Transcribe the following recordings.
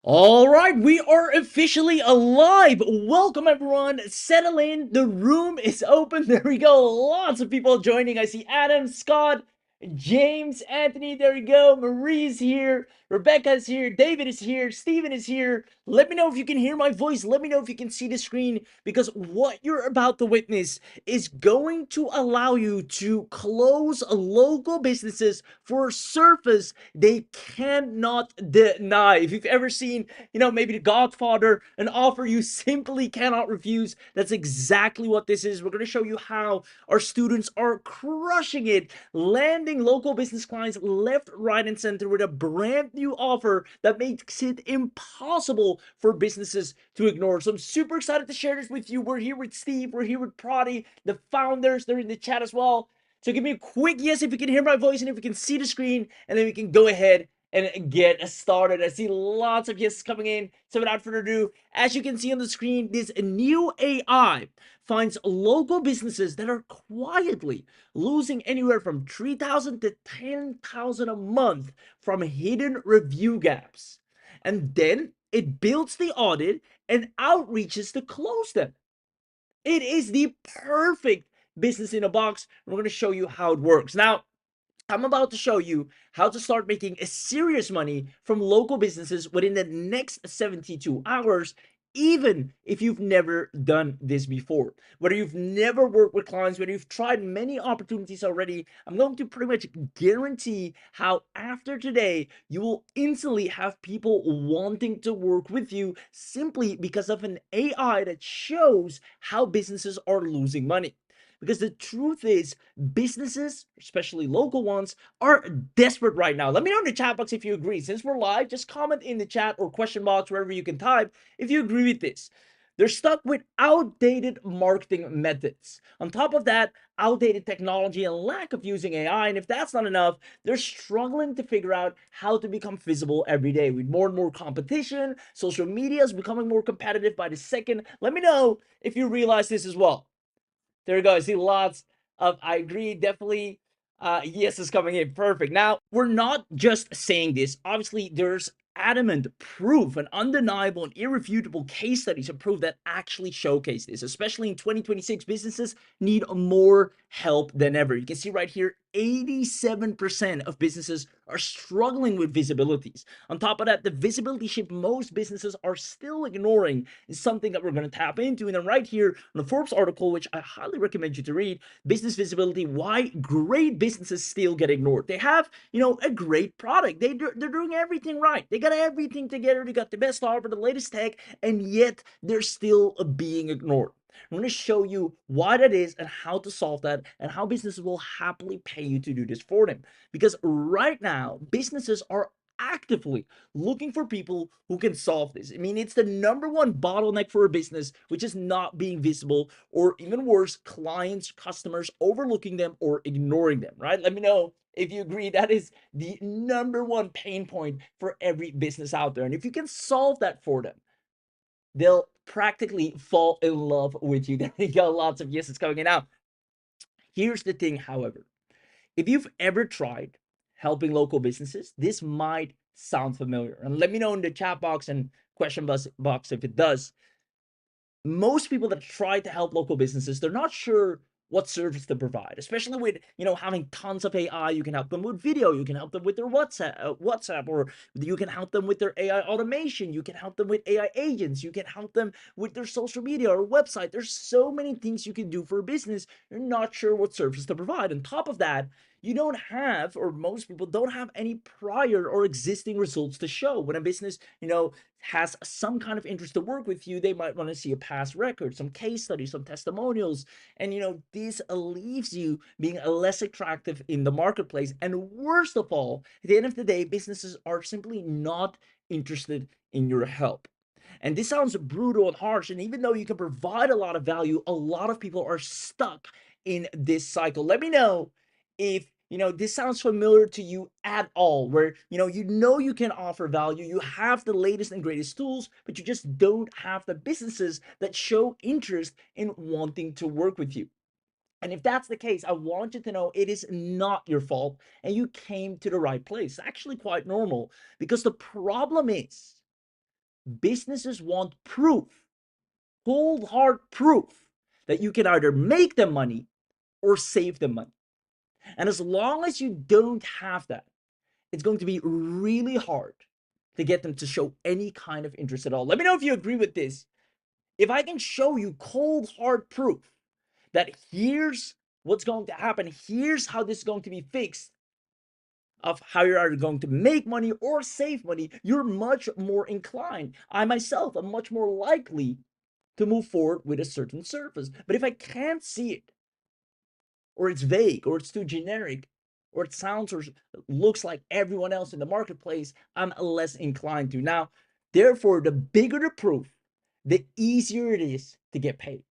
All right, we are officially alive. Welcome, everyone. Settle in. The room is open. There we go. Lots of people joining. I see Adam, Scott, James, Anthony. There we go. Marie's here. Rebecca's here. David is here. Steven is here. Let me know if you can hear my voice. Let me know if you can see the screen because what you're about to witness is going to allow you to close local businesses for a surface they cannot deny. If you've ever seen, maybe The Godfather, an offer you simply cannot refuse, that's exactly what this is. We're going to show you how our students are crushing it, landing local business clients left, right, and center with a brand new offer that makes it impossible for businesses to ignore. So I'm super excited to share this with you. We're here with Steve, we're here with Prati, the founders, they're in the chat as well. So give me a quick yes if you can hear my voice and if you can see the screen, and then we can go ahead and get started. I see lots of yeses coming in. So without further ado, as you can see on the screen, this new AI finds local businesses that are quietly losing anywhere from 3,000 to 10,000 a month from hidden review gaps. And then it builds the audit and outreaches to close them. It is the perfect business in a box. We're going to show you how it works. Now, I'm about to show you how to start making a serious money from local businesses within the next 72 hours, even if you've never done this before. Whether you've never worked with clients, whether you've tried many opportunities already, I'm going to pretty much guarantee how after today, you will instantly have people wanting to work with you simply because of an AI that shows how businesses are losing money. Because the truth is, businesses, especially local ones, are desperate right now. Let me know in the chat box if you agree. Since we're live, just comment in the chat or question box, wherever you can type, if you agree with this. They're stuck with outdated marketing methods. On top of that, outdated technology and lack of using AI. And if that's not enough, they're struggling to figure out how to become visible every day. With more and more competition, social media is becoming more competitive by the second. Let me know if you realize this as well. There we go. I see lots of I agree, definitely. Yes is coming in. Perfect. Now, we're not just saying this. Obviously, there's adamant proof and undeniable and irrefutable case studies of proof that actually showcase this. Especially in 2026, businesses need more help than ever. You can see right here, 87% of businesses are struggling with visibilities. On top of that, the visibility shift most businesses are still ignoring is something that we're going to tap into. And then right here on the Forbes article, which I highly recommend you to read, Business Visibility, Why Great Businesses Still Get Ignored. They have, a great product. They're doing everything right. They got everything together. They got the best offer, the latest tech, and yet they're still being ignored. I'm going to show you why that is and how to solve that and how businesses will happily pay you to do this for them. Because right now, businesses are actively looking for people who can solve this. I mean, it's the number one bottleneck for a business, which is not being visible, or even worse, clients, customers overlooking them or ignoring them, right? Let me know if you agree. That is the number one pain point for every business out there. And if you can solve that for them, they'll practically fall in love with you. There you go. Lots of yeses coming in. Now, here's the thing, however. If you've ever tried helping local businesses, this might sound familiar. And let me know in the chat box and question box if it does. Most people that try to help local businesses, they're not sure what service to provide, especially with having tons of AI. You can help them with video, you can help them with their WhatsApp, or you can help them with their AI automation, you can help them with AI agents, you can help them with their social media or website. There's so many things you can do for a business. You're not sure what service to provide. On top of that, you don't have, or most people don't have, any prior or existing results to show. When a business has some kind of interest to work with you, they might want to see a past record, some case studies, some testimonials. And this leaves you being less attractive in the marketplace. And worst of all, at the end of the day, businesses are simply not interested in your help. And this sounds brutal and harsh. And even though you can provide a lot of value, a lot of people are stuck in this cycle. Let me know if this sounds familiar to you at all, where you can offer value, you have the latest and greatest tools, but you just don't have the businesses that show interest in wanting to work with you. And if that's the case, I want you to know it is not your fault and you came to the right place. It's actually quite normal, because the problem is Businesses want proof, cold hard proof, that you can either make them money or save them money. And as long as you don't have that, it's going to be really hard to get them to show any kind of interest at all. Let me know if you agree with this. If I can show you cold hard proof that here's what's going to happen, here's how this is going to be fixed, of how you're either going to make money or save money, you're much more inclined. I myself am much more likely to move forward with a certain service. But if I can't see it, or it's vague, or it's too generic, or it sounds or looks like everyone else in the marketplace, I'm less inclined to. Now, therefore, the bigger the proof, the easier it is to get paid.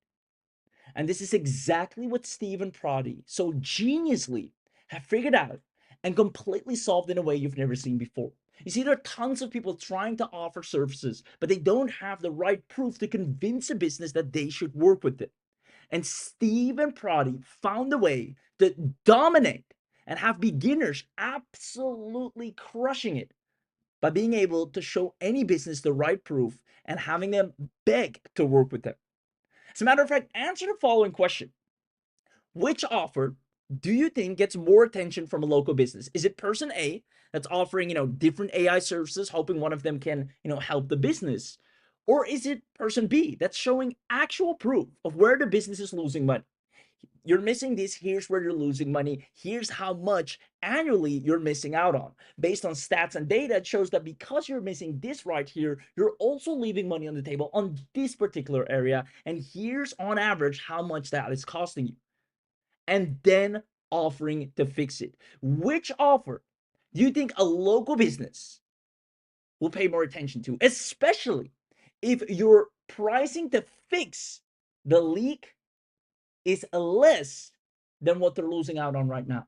And this is exactly what Steve and Prodi so geniusly have figured out and completely solved in a way you've never seen before. You see, there are tons of people trying to offer services, but they don't have the right proof to convince a business that they should work with it. And Steve and Prodi found a way to dominate and have beginners absolutely crushing it by being able to show any business the right proof and having them beg to work with them. As a matter of fact, answer the following question. Which offer do you think gets more attention from a local business? Is it person A that's offering, different AI services, hoping one of them can, help the business? Or is it person B that's showing actual proof of where the business is losing money? You're missing this, here's where you're losing money, here's how much annually you're missing out on. Based on stats and data, it shows that because you're missing this right here, you're also leaving money on the table on this particular area, and here's on average how much that is costing you. And then offering to fix it. Which offer do you think a local business will pay more attention to, especially if your pricing to fix the leak is less than what they're losing out on right now?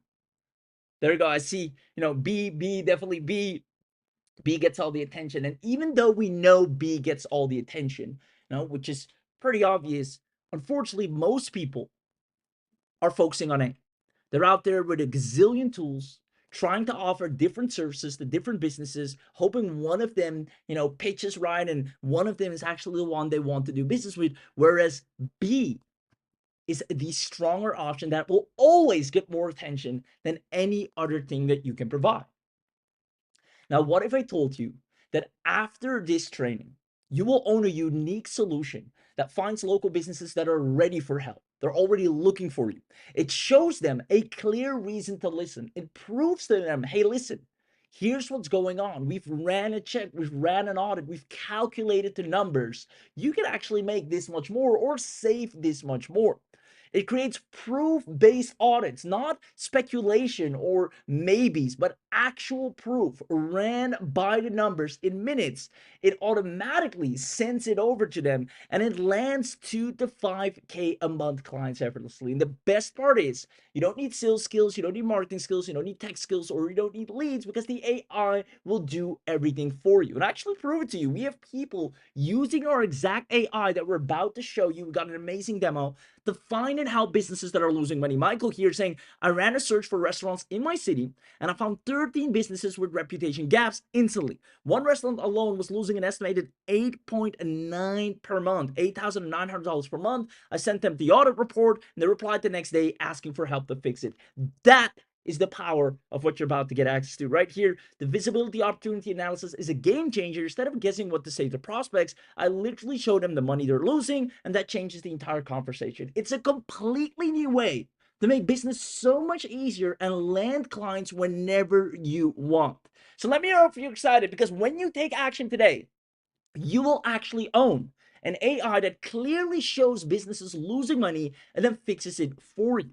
There you go. I see, B, definitely B gets all the attention. And even though we know B gets all the attention, which is pretty obvious, unfortunately, most people are focusing on A. They're out there with a gazillion tools, trying to offer different services to different businesses, hoping one of them, pitches right and one of them is actually the one they want to do business with. Whereas B is the stronger option that will always get more attention than any other thing that you can provide. Now, what if I told you that after this training, you will own a unique solution that finds local businesses that are ready for help? They're already looking for you. It shows them a clear reason to listen. It proves to them, hey, listen, here's what's going on. We've ran a check, we've ran an audit, we've calculated the numbers. You can actually make this much more or save this much more. It creates proof-based audits, not speculation or maybes, but actual proof ran by the numbers in minutes. It automatically sends it over to them and it lands 2 to 5K a month clients effortlessly. And the best part is you don't need sales skills, you don't need marketing skills, you don't need tech skills, or you don't need leads, because the AI will do everything for you. And actually prove it to you. We have people using our exact AI that we're about to show you. We got an amazing demo to find and help businesses that are losing money. Michael here saying, I ran a search for restaurants in my city and I found 13 businesses with reputation gaps instantly. One restaurant alone was losing an estimated 8.9 per month, $8,900 per month. I sent them the audit report and they replied the next day asking for help to fix it. That is the power of what you're about to get access to right here. The visibility opportunity analysis is a game changer. Instead of guessing what to say to prospects, I literally show them the money they're losing, and that changes the entire conversation. It's a completely new way to make business so much easier and land clients whenever you want. So let me know if you're excited, because when you take action today, you will actually own an AI that clearly shows businesses losing money and then fixes it for you.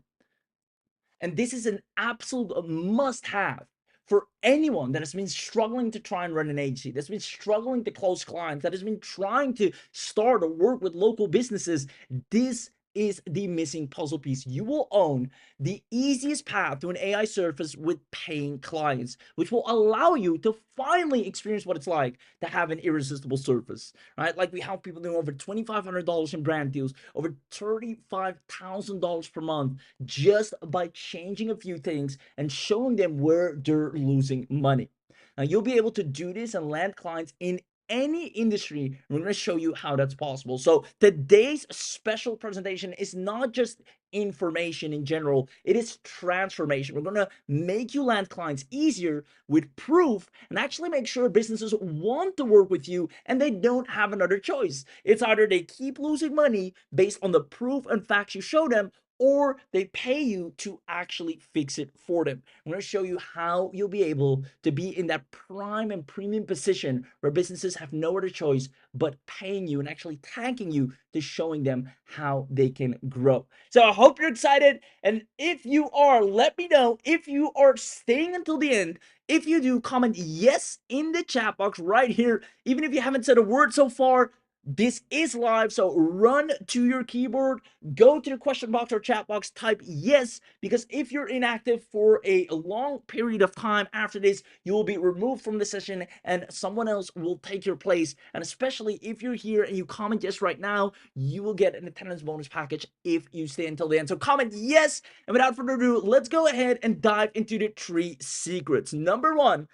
And this is an absolute must-have for anyone that has been struggling to try and run an agency, that's been struggling to close clients, that has been trying to start or work with local businesses. This is the missing puzzle piece. You will own the easiest path to an AI service with paying clients, which will allow you to finally experience what it's like to have an irresistible service, right? Like we have people doing over $2,500 in brand deals, over $35,000 per month, just by changing a few things and showing them where they're losing money. Now, you'll be able to do this and land clients in any industry. We're going to show you how that's possible. So today's special presentation is not just information in general, it is transformation. We're going to make you land clients easier with proof and actually make sure businesses want to work with you and they don't have another choice. It's either they keep losing money based on the proof and facts you show them, or they pay you to actually fix it for them. I'm going to show you how you'll be able to be in that prime and premium position where businesses have no other choice but paying you and actually thanking you to showing them how they can grow. So I hope you're excited. And if you are, let me know. If you are staying until the end, if you do, comment yes in the chat box right here. Even if you haven't said a word so far, this is live, so run to your keyboard, go to the question box or chat box, type yes, because if you're inactive for a long period of time after this, you will be removed from the session and someone else will take your place. And especially if you're here and you comment yes right now, you will get an attendance bonus package if you stay until the end. So comment yes, and without further ado, let's go ahead and dive into the 3 secrets. Number 1,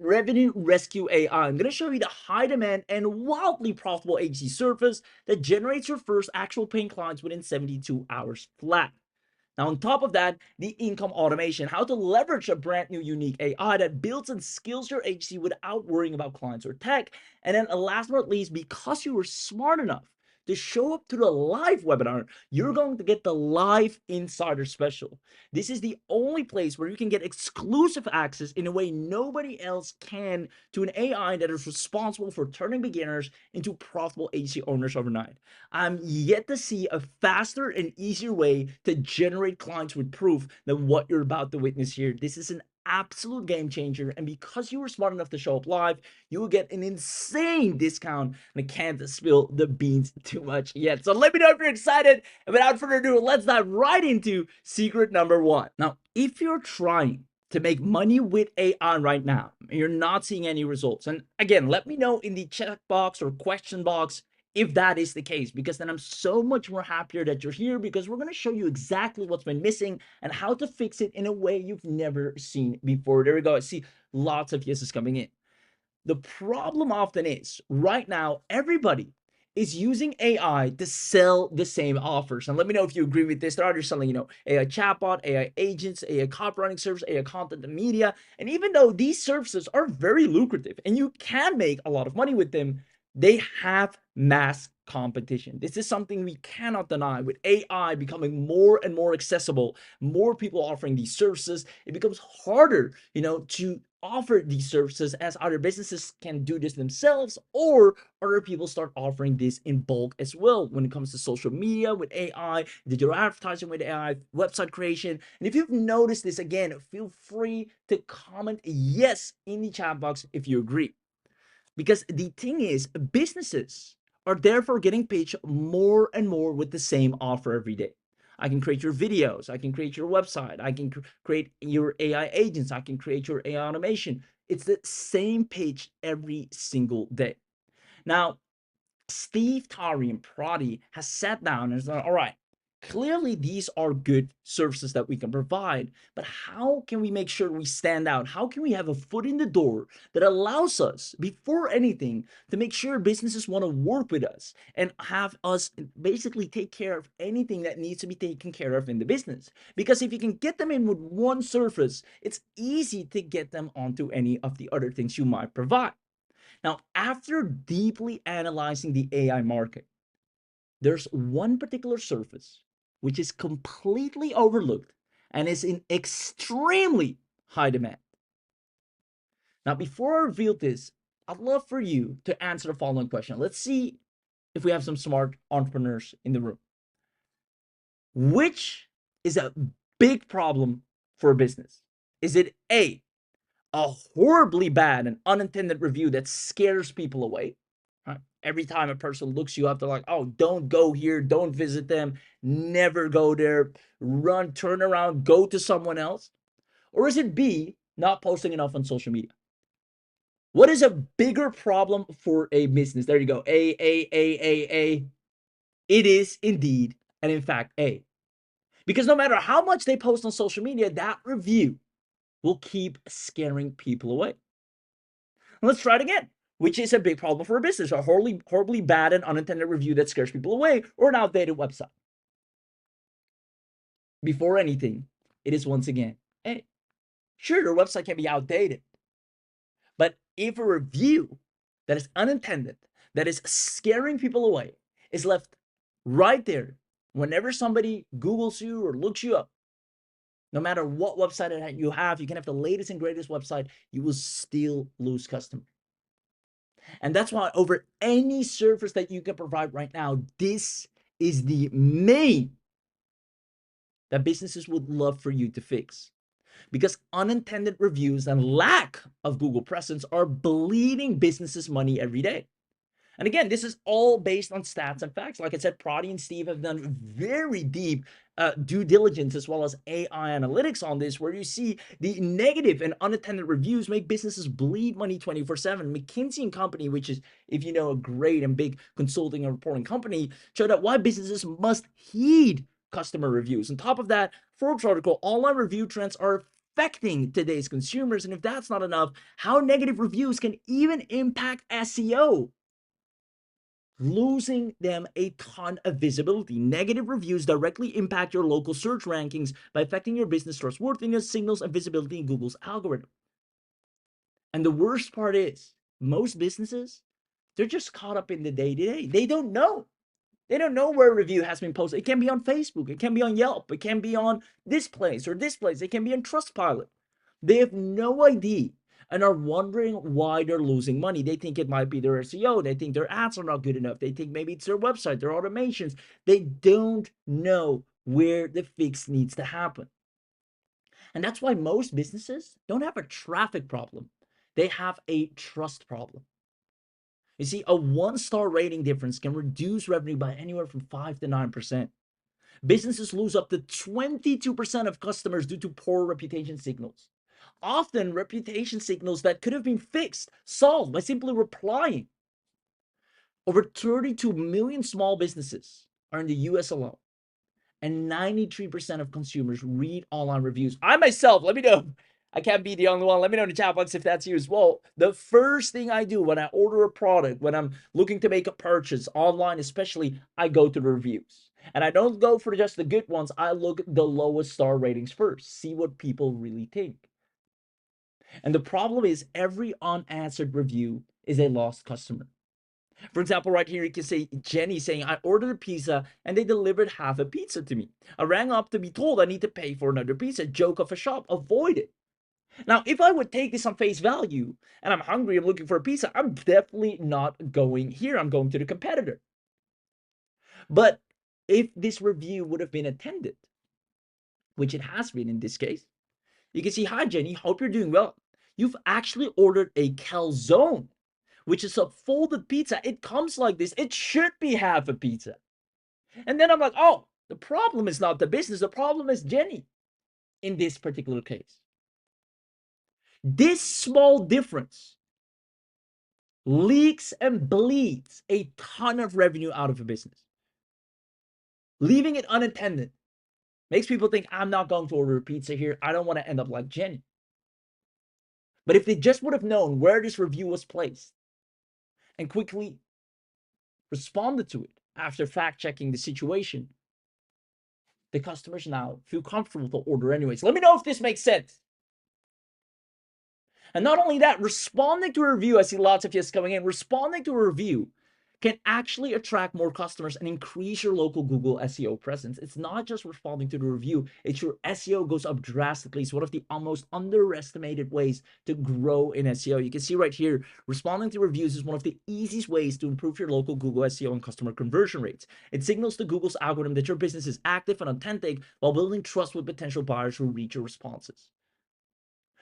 RevRescue AI. I'm going to show you the high demand and wildly profitable agency service that generates your first actual paying clients within 72 hours flat. Now, on top of that, the income automation, how to leverage a brand new unique AI that builds and scales your agency without worrying about clients or tech. And then last but not least, because you were smart enough to show up to the live webinar, you're going to get the live insider special. This is the only place where you can get exclusive access in a way nobody else can to an AI that is responsible for turning beginners into profitable agency owners overnight. I'm yet to see a faster and easier way to generate clients with proof than what you're about to witness here. This is an absolute game changer, and because you were smart enough to show up live, you will get an insane discount, and I can't spill the beans too much yet. So let me know if you're excited, and without further ado, let's dive right into secret number 1. Now, if you're trying to make money with AI right now and you're not seeing any results, and again, let me know in the chat box or question box if that is the case, because then I'm so much more happier that you're here, because we're going to show you exactly what's been missing and how to fix it in a way you've never seen before. There we go. I see lots of yeses coming in. The problem often is right now, everybody is using AI to sell the same offers. And let me know if you agree with this. They're either selling, AI chatbot, AI agents, AI copywriting service, AI content and media. And even though these services are very lucrative and you can make a lot of money with them, they have mass competition. This is something we cannot deny. With AI becoming more and more accessible, more people offering these services, it becomes harder, to offer these services, as other businesses can do this themselves, or other people start offering this in bulk as well when it comes to social media with AI, digital advertising with AI, website creation. And if you've noticed this, again, feel free to comment yes in the chat box if you agree. Because the thing is, businesses are therefore getting paid more and more with the same offer every day. I can create your videos, I can create your website, I can create your AI agents, I can create your AI automation. It's the same page every single day. Now, Steve, Tari, and Prati has sat down and said, all right, clearly these are good services that we can provide, but how can we make sure we stand out? How can we have a foot in the door that allows us, before anything, to make sure businesses want to work with us and have us basically take care of anything that needs to be taken care of in the business? Because if you can get them in with one service, it's easy to get them onto any of the other things you might provide. Now, after deeply analyzing the AI market, there's one particular service which is completely overlooked and is in extremely high demand. Now, before I reveal this, I'd love for you to answer the following question. Let's see if we have some smart entrepreneurs in the room. Which is a big problem for a business? Is it a horribly bad and unintended review that scares people away? Right? Every time a person looks you up, they're like, oh, don't go here, don't visit them, never go there, run, turn around, go to someone else? Or is it B, not posting enough on social media? What is a bigger problem for a business? There you go. A. It is indeed, and in fact, A. Because no matter how much they post on social media, that review will keep scaring people away. Let's try it again. which is a big problem for a business. A horribly bad and unintended review that scares people away, or an outdated website. Before anything, it is once again, hey, sure, your website can be outdated, but if a review that is unintended, that is scaring people away, is left right there whenever somebody Googles you or looks you up, no matter what website you have, you can have the latest and greatest website, you will still lose customers. And that's why over any service that you can provide right now, this is the main that businesses would love for you to fix. Because unintended reviews and lack of Google presence are bleeding businesses money every day. And again, this is all based on stats and facts. Like I said, Pradi and Steve have done very deep due diligence as well as AI analytics on this, where you see the negative and unattended reviews make businesses bleed money 24/7. McKinsey and Company, which is, if you know, a great and big consulting and reporting company, showed out why businesses must heed customer reviews. On top of that, Forbes article, online review trends are affecting today's consumers. And if that's not enough, how negative reviews can even impact SEO, losing them a ton of visibility. Negative reviews directly impact your local search rankings by affecting your business trustworthiness, signals, and visibility in Google's algorithm. And the worst part is, most businesses, they're just caught up in the day-to-day. They don't know. They don't know where a review has been posted. It can be on Facebook. It can be on Yelp. It can be on this place or this place. It can be on Trustpilot. They have no idea and are wondering why they're losing money. They think it might be their SEO. They think their ads are not good enough. They think maybe it's their website, their automations. They don't know where the fix needs to happen. And that's why most businesses don't have a traffic problem. They have a trust problem. You see, a 1-star rating difference can reduce revenue by anywhere from 5 to 9%. Businesses lose up to 22% of customers due to poor reputation signals. Often reputation signals that could have been fixed, solved by simply replying. Over 32 million small businesses are in the US alone, and 93% of consumers read online reviews. I myself, let me know. I can't be the only one. Let me know in the chat box if that's you as well. The first thing I do when I order a product, when I'm looking to make a purchase online especially, I go to the reviews. And I don't go for just the good ones. I look at the lowest star ratings first, see what people really think. And the problem is every unanswered review is a lost customer. For example, right here, you can say Jenny saying, I ordered a pizza and they delivered half a pizza to me. I rang up to be told I need to pay for another pizza. Joke of a shop, avoid it. Now, if I would take this on face value and I'm hungry, I'm looking for a pizza, I'm definitely not going here. I'm going to the competitor. But if this review would have been attended, which it has been in this case, you can see, hi, Jenny, hope you're doing well. You've actually ordered a calzone, which is a folded pizza. It comes like this. It should be half a pizza. And then I'm like, oh, the problem is not the business. The problem is Jenny in this particular case. This small difference leaks and bleeds a ton of revenue out of a business. Leaving it unattended makes people think, I'm not going to order a pizza here. I don't want to end up like Jenny. But if they just would have known where this review was placed and quickly responded to it after fact-checking the situation, the customers now feel comfortable to order anyways. Let me know if this makes sense. And not only that, responding to a review, I see lots of yes coming in, responding to a review can actually attract more customers and increase your local Google SEO presence. It's not just responding to the review, it's your SEO goes up drastically. It's one of the almost underestimated ways to grow in SEO. You can see right here, responding to reviews is one of the easiest ways to improve your local Google SEO and customer conversion rates. It signals to Google's algorithm that your business is active and authentic while building trust with potential buyers who read your responses.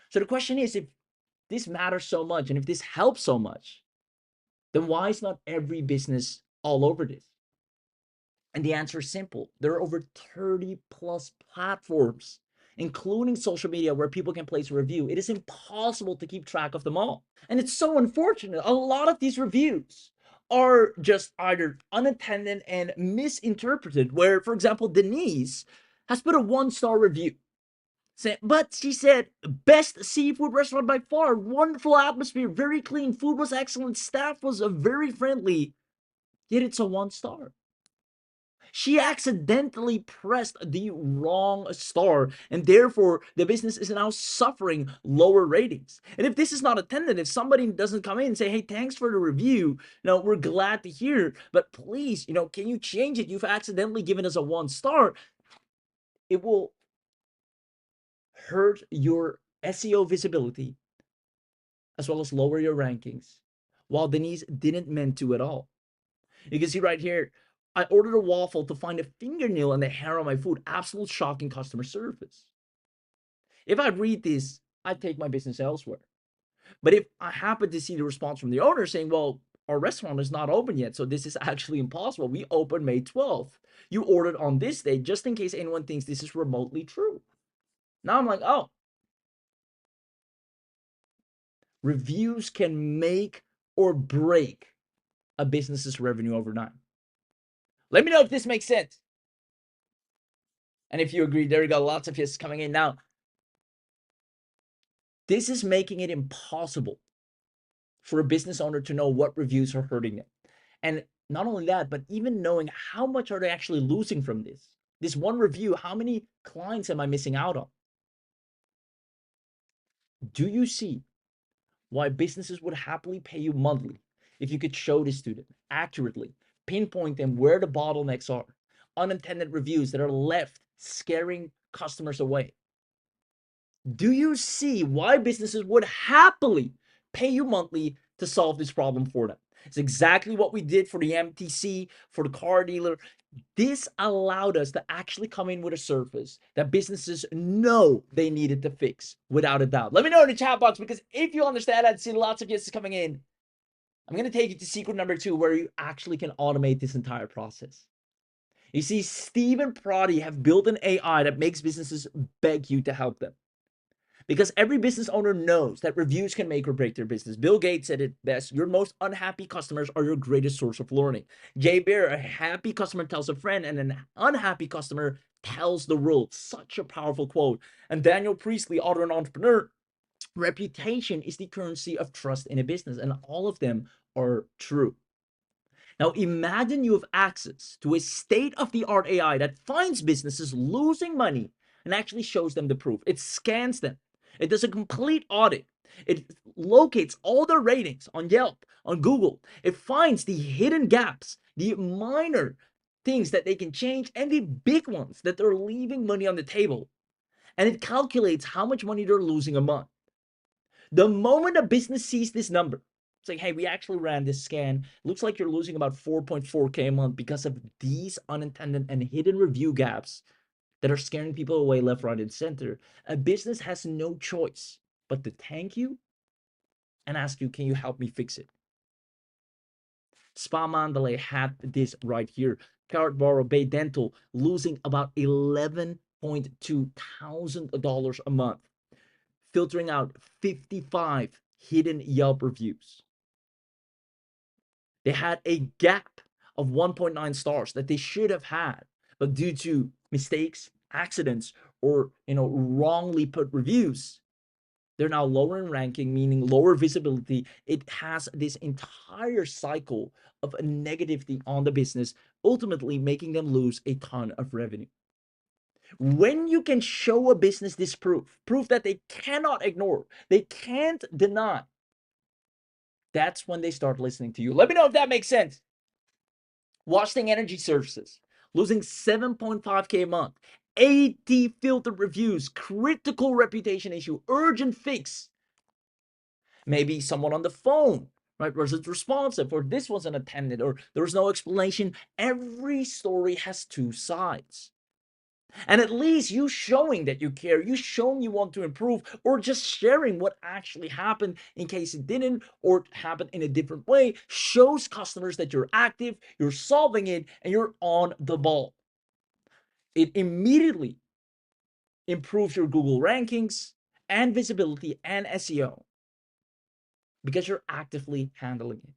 So the question is, if this matters so much and if this helps so much, then why is not every business all over this? And the answer is simple. There are over 30 plus platforms, including social media, where people can place a review. It is impossible to keep track of them all. And it's so unfortunate. A lot of these reviews are just either unattended and misinterpreted, where, for example, Denise has put a 1-star review But she said, best seafood restaurant by far, wonderful atmosphere, very clean, food was excellent, staff was very friendly, yet it's a 1 star. She accidentally pressed the wrong star, and therefore the business is now suffering lower ratings. And if this is not attended, if somebody doesn't come in and say, hey, thanks for the review, we're glad to hear, but please, can you change it? You've accidentally given us a 1 star. It will hurt your SEO visibility as well as lower your rankings, while Denise didn't mean to at all. You can see right here, I ordered a waffle to find a fingernail in the hair on my food. Absolute shocking customer service. If I read this, I'd take my business elsewhere. But if I happen to see the response from the owner saying, well, our restaurant is not open yet, so this is actually impossible. We open May 12th. You ordered on this day, just in case anyone thinks this is remotely true. Now I'm like, oh, reviews can make or break a business's revenue overnight. Let me know if this makes sense. And if you agree, there you go. Lots of yes coming in. Now, this is making it impossible for a business owner to know what reviews are hurting them. And not only that, but even knowing how much are they actually losing from this. This one review, how many clients am I missing out on? Do you see why businesses would happily pay you monthly if you could show this to them accurately, pinpoint them where the bottlenecks are, unintended reviews that are left scaring customers away? Do you see why businesses would happily pay you monthly to solve this problem for them? It's exactly what we did for the MTC, for the car dealer. This allowed us to actually come in with a service that businesses know they needed to fix without a doubt. Let me know in the chat box, because if you understand, I'd see lots of yeses coming in. I'm going to take you to secret number 2, where you actually can automate this entire process. You see, Steve and Prati have built an AI that makes businesses beg you to help them. Because every business owner knows that reviews can make or break their business. Bill Gates said it best: your most unhappy customers are your greatest source of learning. Jay Bear, a happy customer tells a friend, and an unhappy customer tells the world. Such a powerful quote. And Daniel Priestley, author and entrepreneur, reputation is the currency of trust in a business. And all of them are true. Now, imagine you have access to a state-of-the-art AI that finds businesses losing money and actually shows them the proof. It scans them. It does a complete audit. It locates all their ratings on Yelp, on Google. It finds the hidden gaps, the minor things that they can change, and the big ones that they're leaving money on the table. And it calculates how much money they're losing a month. The moment a business sees this number, it's like, hey, we actually ran this scan. Looks like you're losing about 4.4K a month because of these unintended and hidden review gaps that are scaring people away left, right, and center. A business has no choice but to thank you and ask you, can you help me fix it? Spa Mandalay had this right here. Cartboro Bay Dental losing about $11,200 a month, filtering out 55 hidden Yelp reviews. They had a gap of 1.9 stars that they should have had, but due to mistakes, accidents, or wrongly put reviews, they're now lower in ranking, meaning lower visibility. It has this entire cycle of a negativity on the business, ultimately making them lose a ton of revenue. When you can show a business this proof that they cannot ignore, they can't deny, that's when they start listening to you. Let me know if that makes sense. Washing Energy Services, losing 7.5K a month, 80 filtered reviews, critical reputation issue, urgent fix. Maybe someone on the phone, right, wasn't responsive, or this wasn't attended, or there was no explanation. Every story has two sides. And at least you showing that you care, you showing you want to improve, or just sharing what actually happened in case it didn't or happened in a different way, shows customers that you're active, you're solving it, and you're on the ball. It immediately improves your Google rankings and visibility and SEO because you're actively handling it.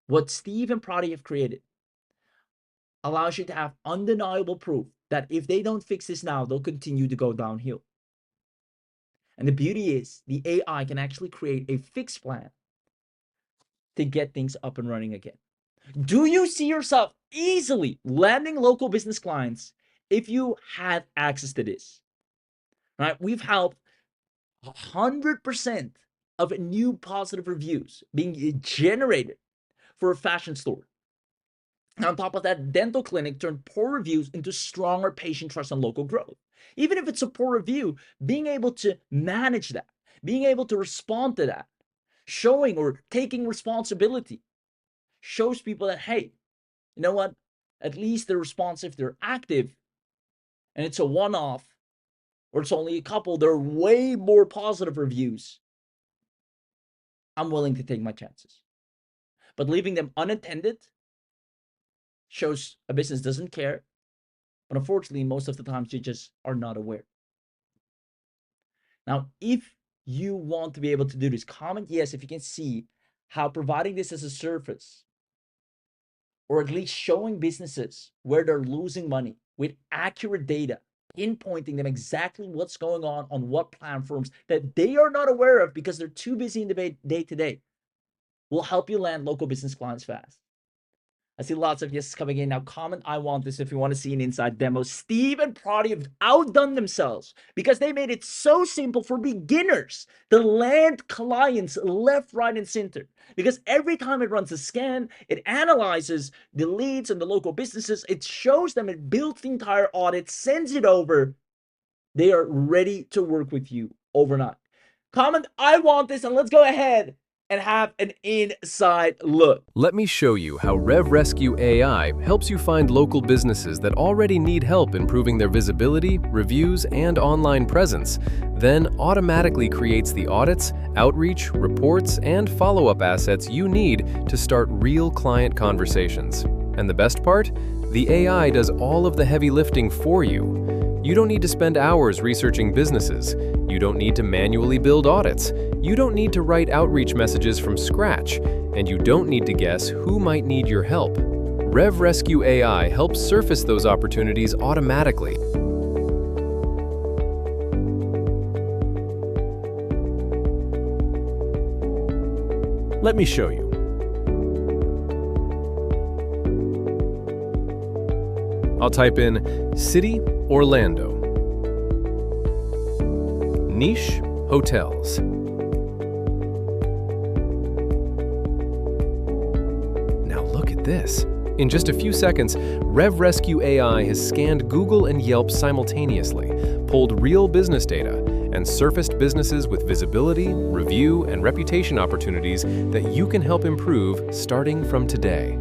What Steve and Prati have created allows you to have undeniable proof that if they don't fix this now, they'll continue to go downhill. And the beauty is the AI can actually create a fixed plan to get things up and running again. Do you see yourself easily landing local business clients if you had access to this? Right? We've helped 100% of new positive reviews being generated for a fashion store. And on top of that, dental clinic turned poor reviews into stronger patient trust and local growth. Even if it's a poor review, being able to manage that, being able to respond to that, showing or taking responsibility shows people that, hey, you know what? At least they're responsive, they're active, and it's a one-off, or it's only a couple, there are way more positive reviews. I'm willing to take my chances. But leaving them unattended shows a business doesn't care. But unfortunately, most of the times you just are not aware. Now, if you want to be able to do this, comment yes if you can see how providing this as a service, or at least showing businesses where they're losing money with accurate data, pinpointing them exactly what's going on what platforms that they are not aware of because they're too busy in the day-to-day, will help you land local business clients fast. I see lots of yeses coming in. Now comment I want this if you want to see an inside demo. Steve and Prodi have outdone themselves because they made it so simple for beginners to land clients left, right, and center. Because every time it runs a scan, it analyzes the leads and the local businesses. It shows them, it builds the entire audit, sends it over. They are ready to work with you overnight. Comment I want this, and let's go ahead and have an inside look. Let me show you how RevRescue AI helps you find local businesses that already need help improving their visibility, reviews, and online presence, then automatically creates the audits, outreach, reports, and follow-up assets you need to start real client conversations. And the best part? The AI does all of the heavy lifting for you. You don't need to spend hours researching businesses. You don't need to manually build audits. You don't need to write outreach messages from scratch. And you don't need to guess who might need your help. RevRescue AI helps surface those opportunities automatically. Let me show you. I'll type in City, Orlando. Niche, hotels. Now look at this. In just a few seconds, RevRescue AI has scanned Google and Yelp simultaneously, pulled real business data, and surfaced businesses with visibility, review, and reputation opportunities that you can help improve starting from today.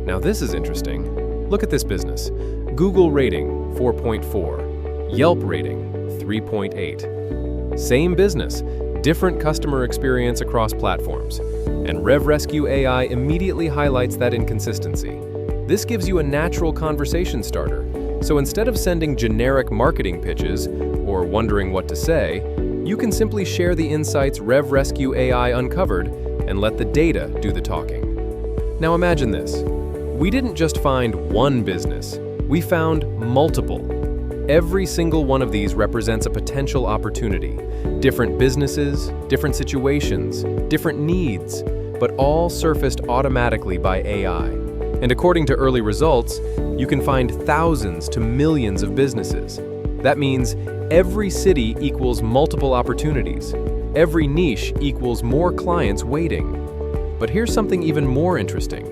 Now this is interesting. Look at this business. Google rating, 4.4. Yelp rating, 3.8. Same business, different customer experience across platforms. And RevRescue AI immediately highlights that inconsistency. This gives you a natural conversation starter. So instead of sending generic marketing pitches or wondering what to say, you can simply share the insights RevRescue AI uncovered and let the data do the talking. Now imagine this. We didn't just find one business, we found multiple. Every single one of these represents a potential opportunity. Different businesses, different situations, different needs, but all surfaced automatically by AI. And according to early results, you can find thousands to millions of businesses. That means every city equals multiple opportunities. Every niche equals more clients waiting. But here's something even more interesting.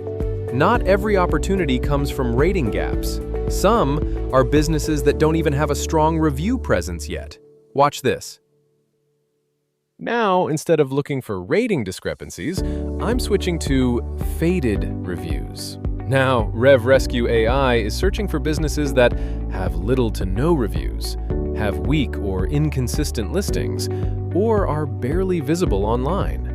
Not every opportunity comes from rating gaps. Some are businesses that don't even have a strong review presence yet. Watch this. Now, instead of looking for rating discrepancies, I'm switching to faded reviews. Now, RevRescue AI is searching for businesses that have little to no reviews, have weak or inconsistent listings, or are barely visible online.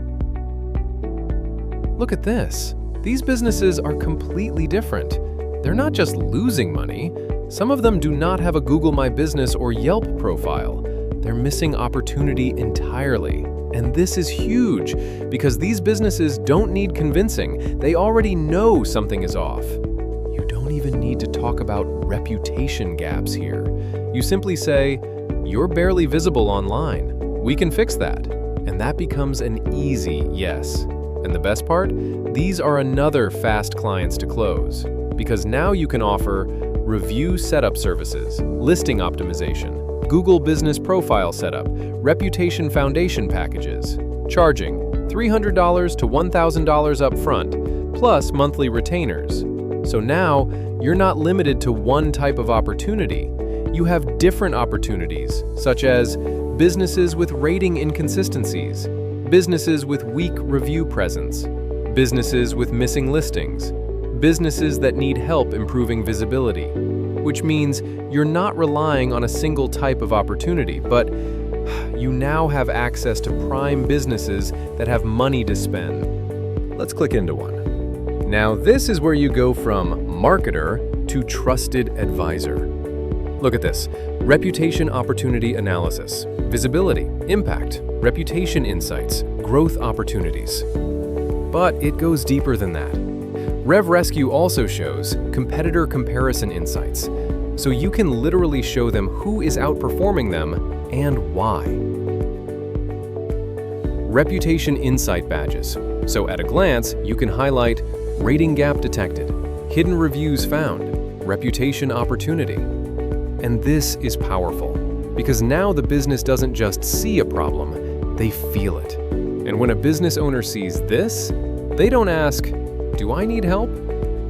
Look at this. These businesses are completely different. They're not just losing money. Some of them do not have a Google My Business or Yelp profile. They're missing opportunity entirely. And this is huge because these businesses don't need convincing. They already know something is off. You don't even need to talk about reputation gaps here. You simply say, "You're barely visible online. We can fix that." And that becomes an easy yes. And the best part? These are another fast clients to close, because now you can offer review setup services, listing optimization, Google Business Profile setup, reputation foundation packages, charging $300 to $1,000 upfront, plus monthly retainers. So now you're not limited to one type of opportunity. You have different opportunities, such as businesses with rating inconsistencies, businesses with weak review presence, businesses with missing listings, businesses that need help improving visibility, which means you're not relying on a single type of opportunity, but you now have access to prime businesses that have money to spend. Let's click into one. Now, this is where you go from marketer to trusted advisor. Look at this: reputation opportunity analysis, visibility, impact, reputation insights, growth opportunities. But it goes deeper than that. RevRescue also shows competitor comparison insights, so you can literally show them who is outperforming them and why. Reputation insight badges, so at a glance you can highlight rating gap detected, hidden reviews found, reputation opportunity. And this is powerful, because now the business doesn't just see a problem, they feel it. And when a business owner sees this, they don't ask, "Do I need help?"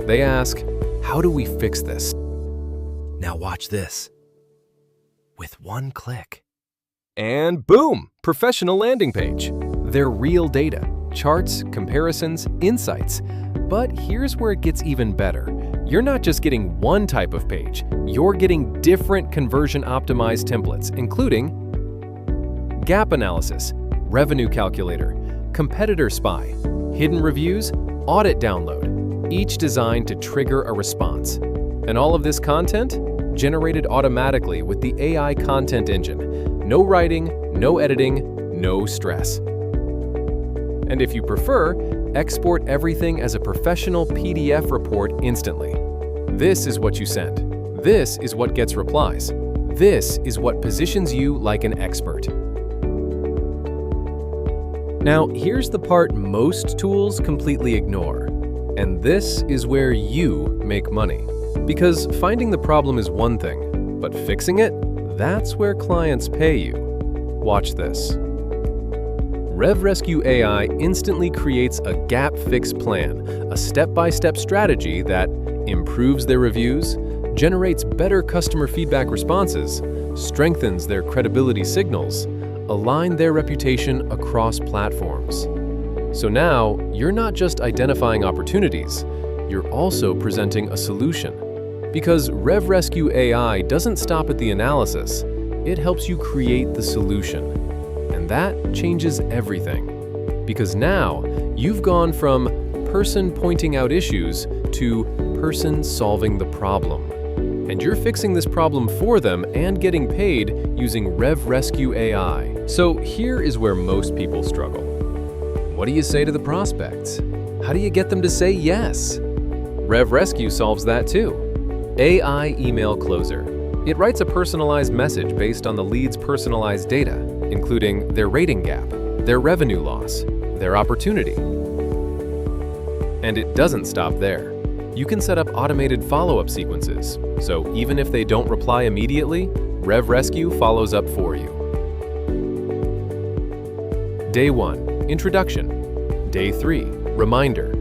They ask, "How do we fix this?" Now watch this. With one click. And boom! Professional landing page. They're real data, charts, comparisons, insights. But here's where it gets even better. You're not just getting one type of page, you're getting different conversion-optimized templates, including gap analysis, revenue calculator, competitor spy, hidden reviews, audit download, each designed to trigger a response. And all of this content generated automatically with the AI content engine. No writing, no editing, no stress. And if you prefer, export everything as a professional PDF report instantly. This is what you send. This is what gets replies. This is what positions you like an expert. Now, here's the part most tools completely ignore. And this is where you make money. Because finding the problem is one thing, but fixing it, that's where clients pay you. Watch this. RevRescue AI instantly creates a gap fix plan, a step-by-step strategy that improves their reviews, generates better customer feedback responses, strengthens their credibility signals, align their reputation across platforms. So now, you're not just identifying opportunities, you're also presenting a solution. Because RevRescue AI doesn't stop at the analysis, it helps you create the solution. And that changes everything. Because now, you've gone from person pointing out issues to person solving the problem. And you're fixing this problem for them and getting paid using RevRescue AI. So here is where most people struggle. What do you say to the prospects? How do you get them to say yes? RevRescue solves that too. AI Email Closer. It writes a personalized message based on the lead's personalized data, including their rating gap, their revenue loss, their opportunity. And it doesn't stop there. You can set up automated follow-up sequences, so even if they don't reply immediately, RevRescue follows up for you. Day 1, Introduction. Day 3, Reminder.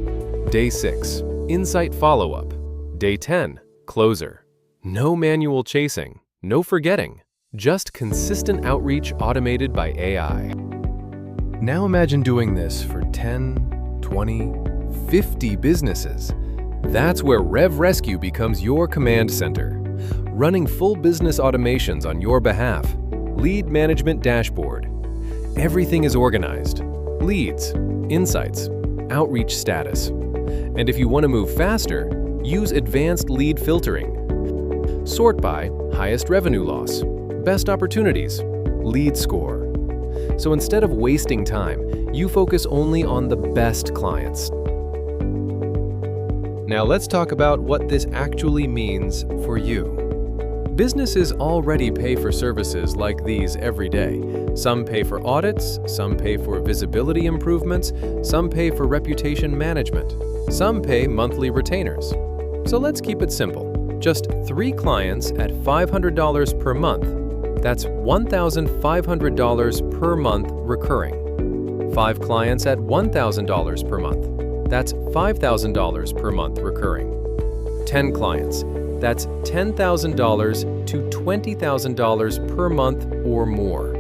Day 6, Insight Follow-up. Day 10, Closer. No manual chasing, no forgetting, just consistent outreach automated by AI. Now imagine doing this for 10, 20, 50 businesses. That's where RevRescue becomes your command center, running full business automations on your behalf. Lead management dashboard. Everything is organized. Leads, insights, outreach status. And if you want to move faster, use advanced lead filtering. Sort by highest revenue loss, best opportunities, lead score. So instead of wasting time, you focus only on the best clients. Now let's talk about what this actually means for you. Businesses already pay for services like these every day. Some pay for audits, some pay for visibility improvements, some pay for reputation management, some pay monthly retainers. So let's keep it simple. Just 3 clients at $500 per month. That's $1,500 per month recurring. 5 clients at $1,000 per month. That's $5,000 per month recurring. 10 clients. That's $10,000 to $20,000 per month or more.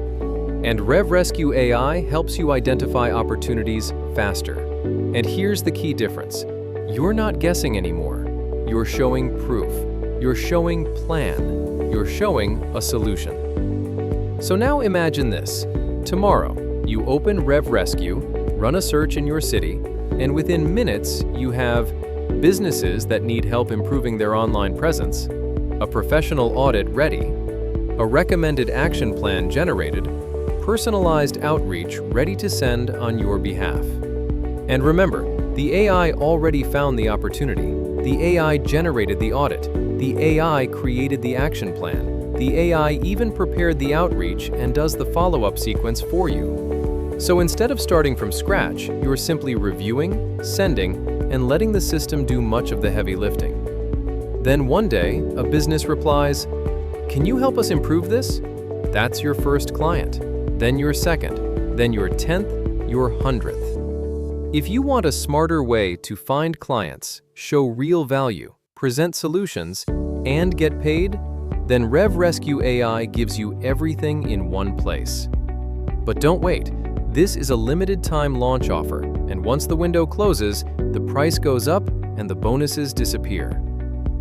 And RevRescue AI helps you identify opportunities faster. And here's the key difference. You're not guessing anymore. You're showing proof. You're showing plan. You're showing a solution. So now imagine this. Tomorrow, you open RevRescue, run a search in your city, and within minutes, you have businesses that need help improving their online presence, a professional audit ready, a recommended action plan generated, personalized outreach ready to send on your behalf. And remember, the AI already found the opportunity. The AI generated the audit. The AI created the action plan. The AI even prepared the outreach and does the follow-up sequence for you. So instead of starting from scratch, you're simply reviewing, sending, and letting the system do much of the heavy lifting. Then one day, a business replies, "Can you help us improve this?" That's your first client, then your second, then your 10th, your 100th. If you want a smarter way to find clients, show real value, present solutions, and get paid, then RevRescue AI gives you everything in one place. But don't wait. This is a limited time launch offer, and once the window closes, the price goes up and the bonuses disappear.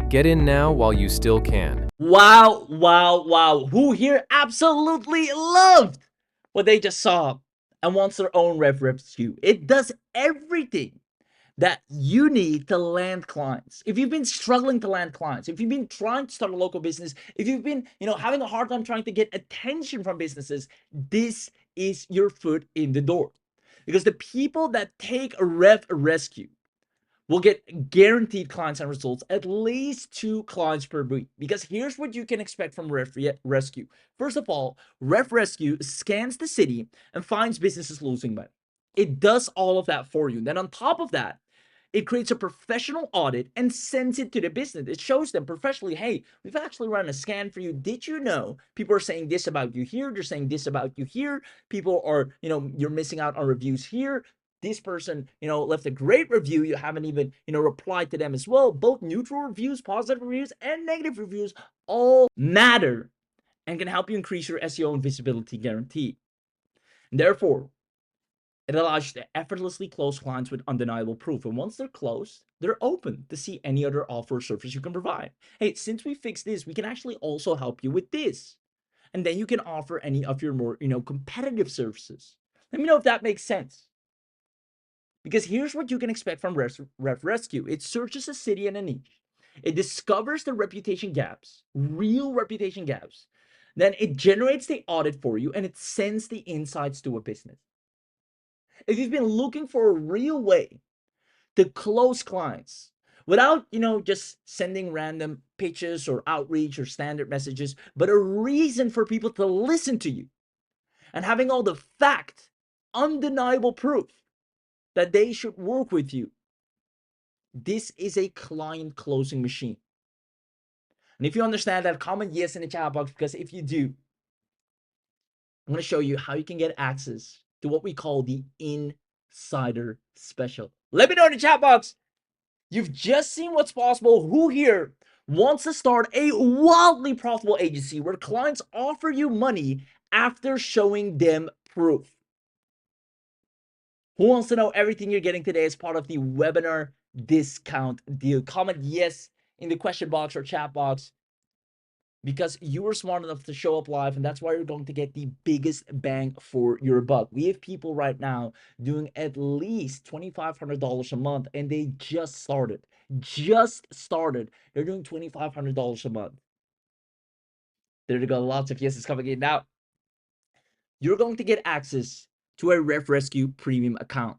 Get in now while you still can. Wow, wow, wow. Who here absolutely loved what they just saw and wants their own RevRescue? It does everything that you need to land clients. If you've been struggling to land clients, if you've been trying to start a local business, if you've been, having a hard time trying to get attention from businesses, this is your foot in the door. Because the people that take a RevRescue will get guaranteed clients and results, at least 2 clients per week. Because here's what you can expect from RevRescue. First of all, RevRescue scans the city and finds businesses losing money. It does all of that for you. Then on top of that, it creates a professional audit and sends it to the business. It shows them professionally, hey, we've actually run a scan for you. Did you know people are saying this about you here? They're saying this about you here. People are, you're missing out on reviews here. This person, left a great review. You haven't even, replied to them as well. Both neutral reviews, positive reviews, and negative reviews all matter and can help you increase your SEO and visibility guaranteed. And therefore, it allows you to effortlessly close clients with undeniable proof. And once they're closed, they're open to see any other offer or service you can provide. Hey, since we fixed this, we can actually also help you with this. And then you can offer any of your more, competitive services. Let me know if that makes sense. Because here's what you can expect from RevRescue. It searches a city and a niche. It discovers the reputation gaps, real reputation gaps. Then it generates the audit for you and it sends the insights to a business. If you've been looking for a real way to close clients without, just sending random pitches or outreach or standard messages, but a reason for people to listen to you and having all the fact, undeniable proof that they should work with you, this is a client closing machine. And if you understand that, comment yes in the chat box, because if you do, I'm going to show you how you can get access to what we call the Insider Special. Let me know in the chat box. You've just seen what's possible. Who here wants to start a wildly profitable agency where clients offer you money after showing them proof? Who wants to know everything you're getting today as part of the webinar discount deal? Comment yes in the question box or chat box, because you were smart enough to show up live, and that's why you're going to get the biggest bang for your buck. We have people right now doing at least $2,500 a month, and they just started. They're doing $2,500 a month. There you go. Lots of yeses coming in. Now, you're going to get access to a RevRescue premium account.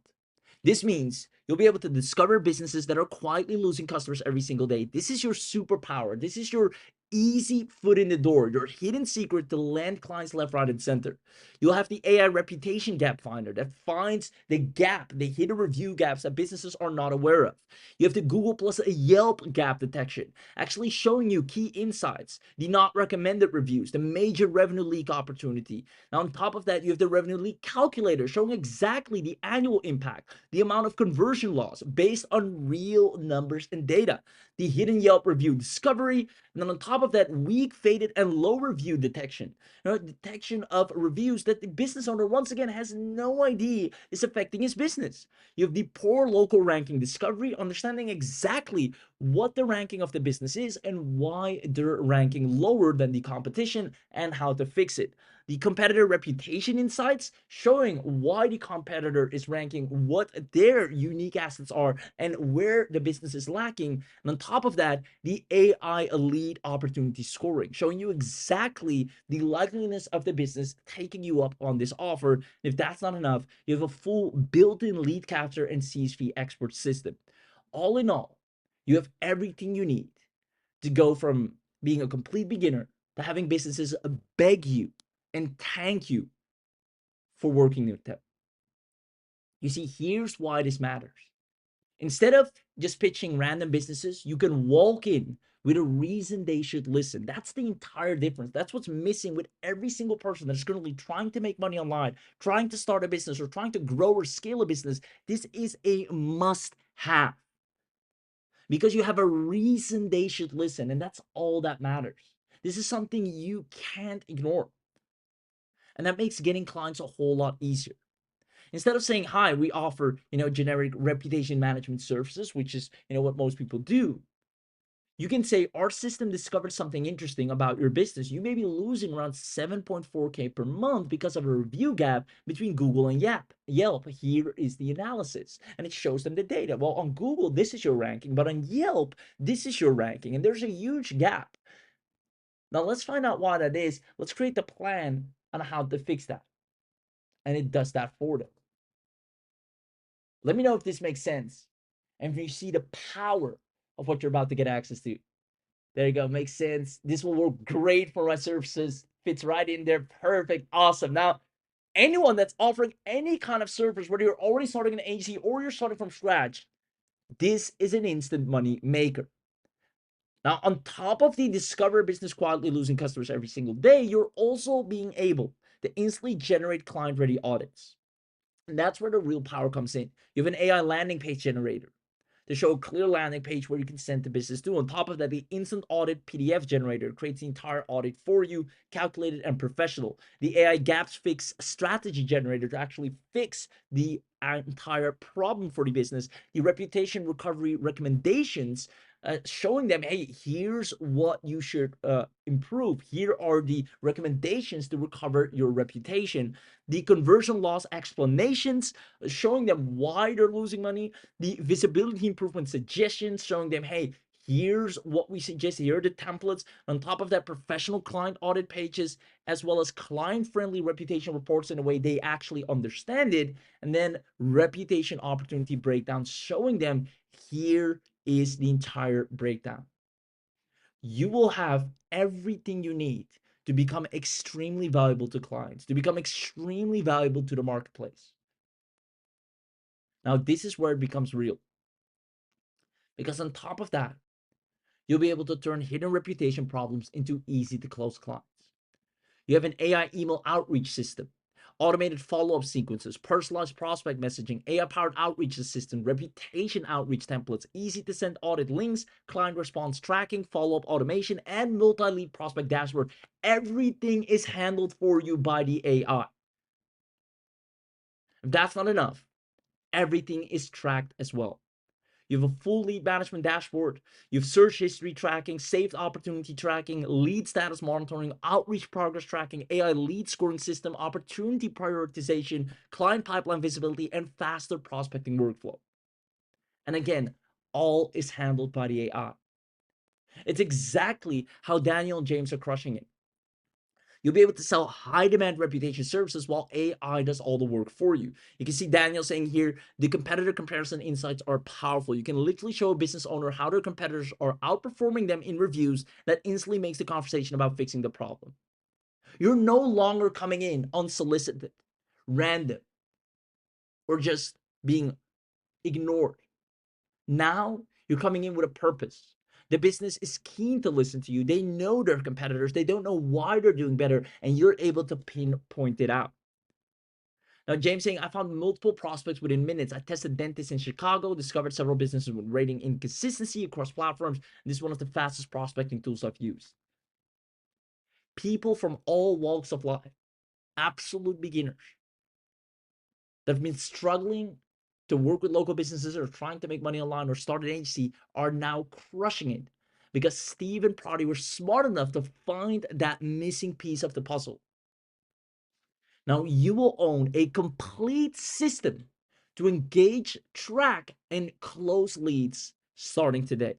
This means You'll be able to discover businesses that are quietly losing customers every single day. This is your superpower. This is your easy foot in the door, your hidden secret to land clients left, right, and center. You'll have the AI reputation gap finder that finds the gap, the hidden review gaps that businesses are not aware of. You have the Google plus a Yelp gap detection, actually showing you key insights, the not recommended reviews, the major revenue leak opportunity. Now, on top of that, you have the revenue leak calculator showing exactly the annual impact, the amount of conversion loss based on real numbers and data, the hidden Yelp review discovery, and then on top of that, weak, faded, and low review detection. Detection of reviews that the business owner, once again, has no idea is affecting his business. You have the poor local ranking discovery, understanding exactly what the ranking of the business is and why they're ranking lower than the competition and how to fix it. The competitor reputation insights showing why the competitor is ranking, what their unique assets are, and where the business is lacking. And on top of that, the AI lead opportunity scoring, showing you exactly the likeliness of the business taking you up on this offer. And if that's not enough, you have a full built-in lead capture and CSV export system. All in all, you have everything you need to go from being a complete beginner to having businesses beg you and thank you for working with them. You see, here's why this matters. Instead of just pitching random businesses, you can walk in with a reason they should listen. That's the entire difference. That's what's missing with every single person that's currently trying to make money online, trying to start a business, or trying to grow or scale a business. This is a must have because you have a reason they should listen, and that's all that matters. This is something you can't ignore, and that makes getting clients a whole lot easier. Instead of saying, hi, we offer, generic reputation management services, which is, what most people do, you can say our system discovered something interesting about your business. You may be losing around 7.4K per month because of a review gap between Google and Yelp. Here is the analysis, and it shows them the data. Well, on Google, this is your ranking, but on Yelp, this is your ranking, and there's a huge gap. Now, let's find out why that is. Let's create the plan on how to fix that, and it does that for them. Let me know if this makes sense and if you see the power of what you're about to get access to. There you go. Makes sense. This will work great for my services. Fits right in there. Perfect. Awesome. Now, anyone that's offering any kind of service, whether you're already starting an agency or you're starting from scratch, this is an instant money maker. Now, on top of the discover business quietly losing customers every single day, you're also being able to instantly generate client ready audits. And that's where the real power comes in. You have an AI landing page generator to show a clear landing page where you can send the business to. On top of that, the instant audit PDF generator creates the entire audit for you, calculated and professional. The AI gaps fix strategy generator to actually fix the entire problem for the business. The reputation recovery recommendations, showing them, hey, here's what you should improve. Here are the recommendations to recover your reputation. The conversion loss explanations, showing them why they're losing money. The visibility improvement suggestions, showing them, hey, here's what we suggest. Here are the templates. On top of that, professional client audit pages, as well as client-friendly reputation reports in a way they actually understand it. And then reputation opportunity breakdown, showing them here is the entire breakdown. You will have everything you need to become extremely valuable to clients, to become extremely valuable to the marketplace. Now, this is where it becomes real. Because on top of that, you'll be able to turn hidden reputation problems into easy to close clients. You have an AI email outreach system, automated follow-up sequences, personalized prospect messaging, AI-powered outreach assistant, reputation outreach templates, easy to send audit links, client response tracking, follow-up automation, and multi-lead prospect dashboard. Everything is handled for you by the AI. If that's not enough, everything is tracked as well. You have a full lead management dashboard. You have search history tracking, saved opportunity tracking, lead status monitoring, outreach progress tracking, AI lead scoring system, opportunity prioritization, client pipeline visibility, and faster prospecting workflow. And again, all is handled by the AI. It's exactly how Daniel and James are crushing it. You'll be able to sell high demand reputation services while AI does all the work for you. You can see Daniel saying here, the competitor comparison insights are powerful. You can literally show a business owner how their competitors are outperforming them in reviews that instantly makes the conversation about fixing the problem. You're no longer coming in unsolicited, random, or just being ignored. Now you're coming in with a purpose. The business is keen to listen to you. They know their competitors. They don't know why they're doing better, and you're able to pinpoint it out. Now, James saying, I found multiple prospects within minutes. I tested dentists in Chicago, discovered several businesses with rating inconsistency across platforms. This is one of the fastest prospecting tools I've used. People from all walks of life, absolute beginners that have been struggling to work with local businesses or trying to make money online or start an agency are now crushing it because Steve and Prati were smart enough to find that missing piece of the puzzle. Now you will own a complete system to engage, track, and close leads starting today.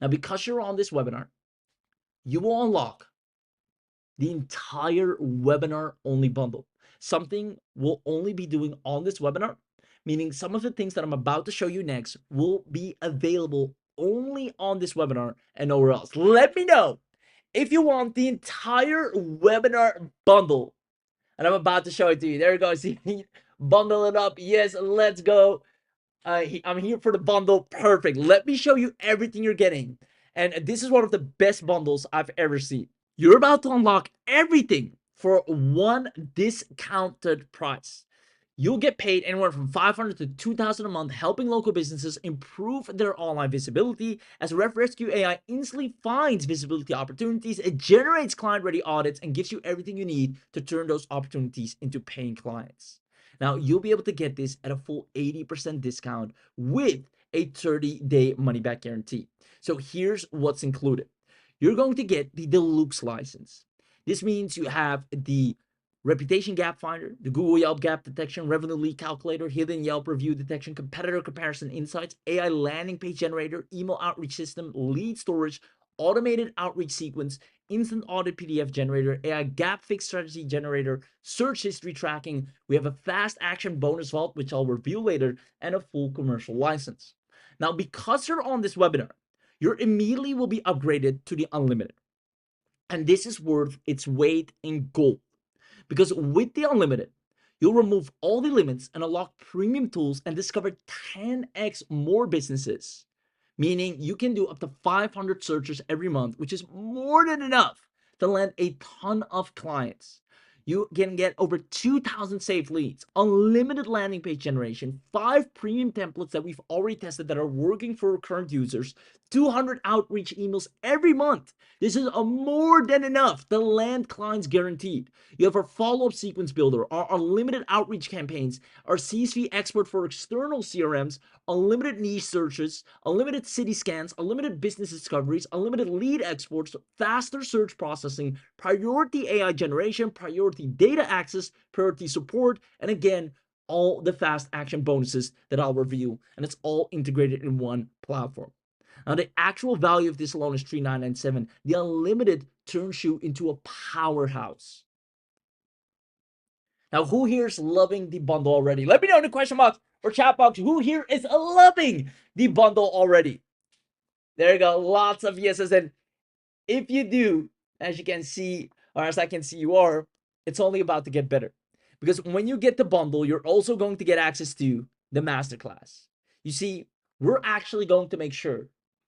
Now, because you're on this webinar, you will unlock the entire webinar only bundle. Something we'll only be doing on this webinar, meaning some of the things that I'm about to show you next will be available only on this webinar and nowhere else. Let me know if you want the entire webinar bundle, and I'm about to show it to you. There you go. See, bundle it up. Yes, let's go. I'm here for the bundle. Perfect. Let me show you everything you're getting. And this is one of the best bundles I've ever seen. You're about to unlock everything for one discounted price. You'll get paid anywhere from $500 to $2,000 a month helping local businesses improve their online visibility as RevRescue AI instantly finds visibility opportunities, it generates client-ready audits, and gives you everything you need to turn those opportunities into paying clients. Now, you'll be able to get this at a full 80% discount with a 30-day money-back guarantee. So here's what's included. You're going to get the deluxe license. This means you have the Reputation Gap Finder, the Google Yelp Gap Detection, Revenue Lead Calculator, Hidden Yelp Review Detection, Competitor Comparison Insights, AI Landing Page Generator, Email Outreach System, Lead Storage, Automated Outreach Sequence, Instant Audit PDF Generator, AI Gap Fix Strategy Generator, Search History Tracking. We have a Fast Action Bonus Vault, which I'll review later, and a full commercial license. Now, because you're on this webinar, you immediately will be upgraded to the Unlimited. And this is worth its weight in gold. Because with the Unlimited, you'll remove all the limits and unlock premium tools and discover 10x more businesses, meaning you can do up to 500 searches every month, which is more than enough to land a ton of clients. You can get over 2,000 saved leads, unlimited landing page generation, 5 premium templates that we've already tested that are working for current users, 200 outreach emails every month. This is a more than enough to land clients guaranteed. You have our follow-up sequence builder, our unlimited outreach campaigns, our CSV expert for external CRMs, unlimited niche searches, unlimited city scans, unlimited business discoveries, unlimited lead exports, faster search processing, priority AI generation, priority data access, priority support, and again, all the fast action bonuses that I'll review, and it's all integrated in one platform. Now, the actual value of this alone is $3,997. The Unlimited turns you into a powerhouse. Now, who here is loving the bundle already? Let me know in the question box or chat box who here is loving the bundle already. There you go. Lots of yeses. And if you do, as you can see, or as I can see you are, it's only about to get better. Because when you get the bundle, you're also going to get access to the masterclass. You see, we're actually going to make sure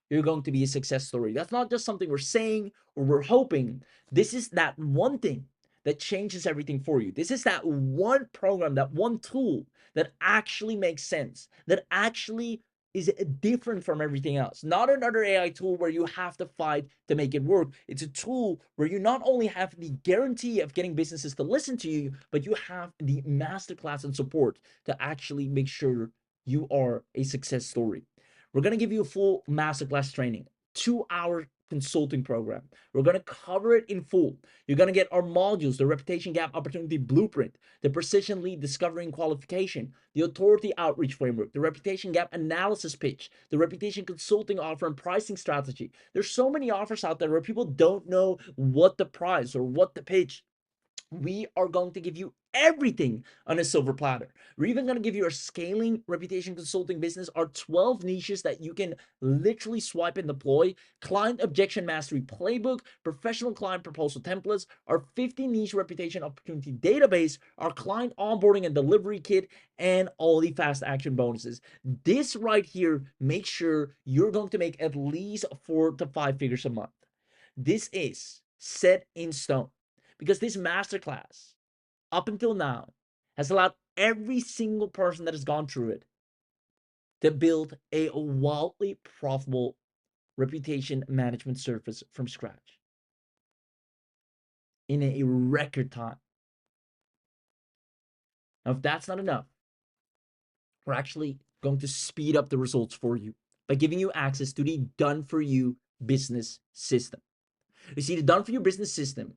you're going to be a success story. That's not just something we're saying or we're hoping. This is that one thing that changes everything for you. This is that one program, that one tool that actually makes sense, that actually is different from everything else. Not another AI tool where you have to fight to make it work. It's a tool where you not only have the guarantee of getting businesses to listen to you, but you have the masterclass and support to actually make sure you are a success story. We're going to give you a full masterclass training, 2-hour consulting program. We're going to cover it in full. You're going to get our modules, the reputation gap opportunity blueprint, the precision lead discovery and qualification, the authority outreach framework, the reputation gap analysis pitch, the reputation consulting offer and pricing strategy. There's so many offers out there where people don't know what the price or what the pitch. We are going to give you everything on a silver platter. We're even going to give you our scaling reputation consulting business, our 12 niches that you can literally swipe and deploy, client objection mastery playbook, professional client proposal templates, our 50 niche reputation opportunity database, our client onboarding and delivery kit, and all the fast action bonuses. This right here makes sure you're going to make at least 4 to 5 figures a month. This is set in stone, because this masterclass, up until now, has allowed every single person that has gone through it to build a wildly profitable reputation management service from scratch in a record time. Now, if that's not enough, we're actually going to speed up the results for you by giving you access to the Done For You business system. You see, the Done For You business system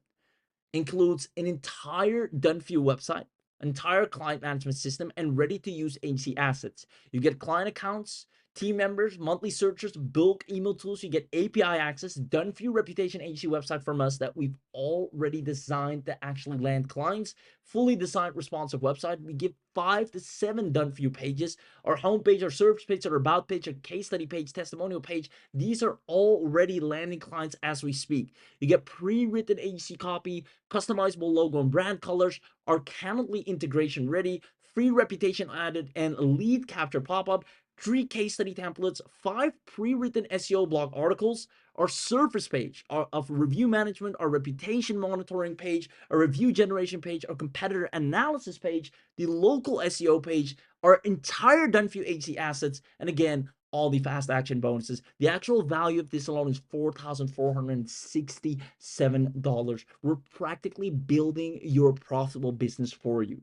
includes an entire Done For You website, entire client management system, and ready-to-use agency assets. You get client accounts, team members, monthly searchers, bulk email tools. You get API access, Done For You reputation agency website from us that we've already designed to actually land clients, fully designed responsive website. We give 5 to 7 Done For You pages, our homepage, our service page, our about page, our case study page, testimonial page. These are already landing clients as we speak. You get pre-written agency copy, customizable logo and brand colors, our Calendly integration ready, free reputation added, and lead capture pop-up, 3 case study templates, 5 pre-written SEO blog articles, our surface page of review management, our reputation monitoring page, our review generation page, our competitor analysis page, the local SEO page, our entire Done For You agency assets, and again, all the fast action bonuses. The actual value of this alone is $4,467. We're practically building your profitable business for you.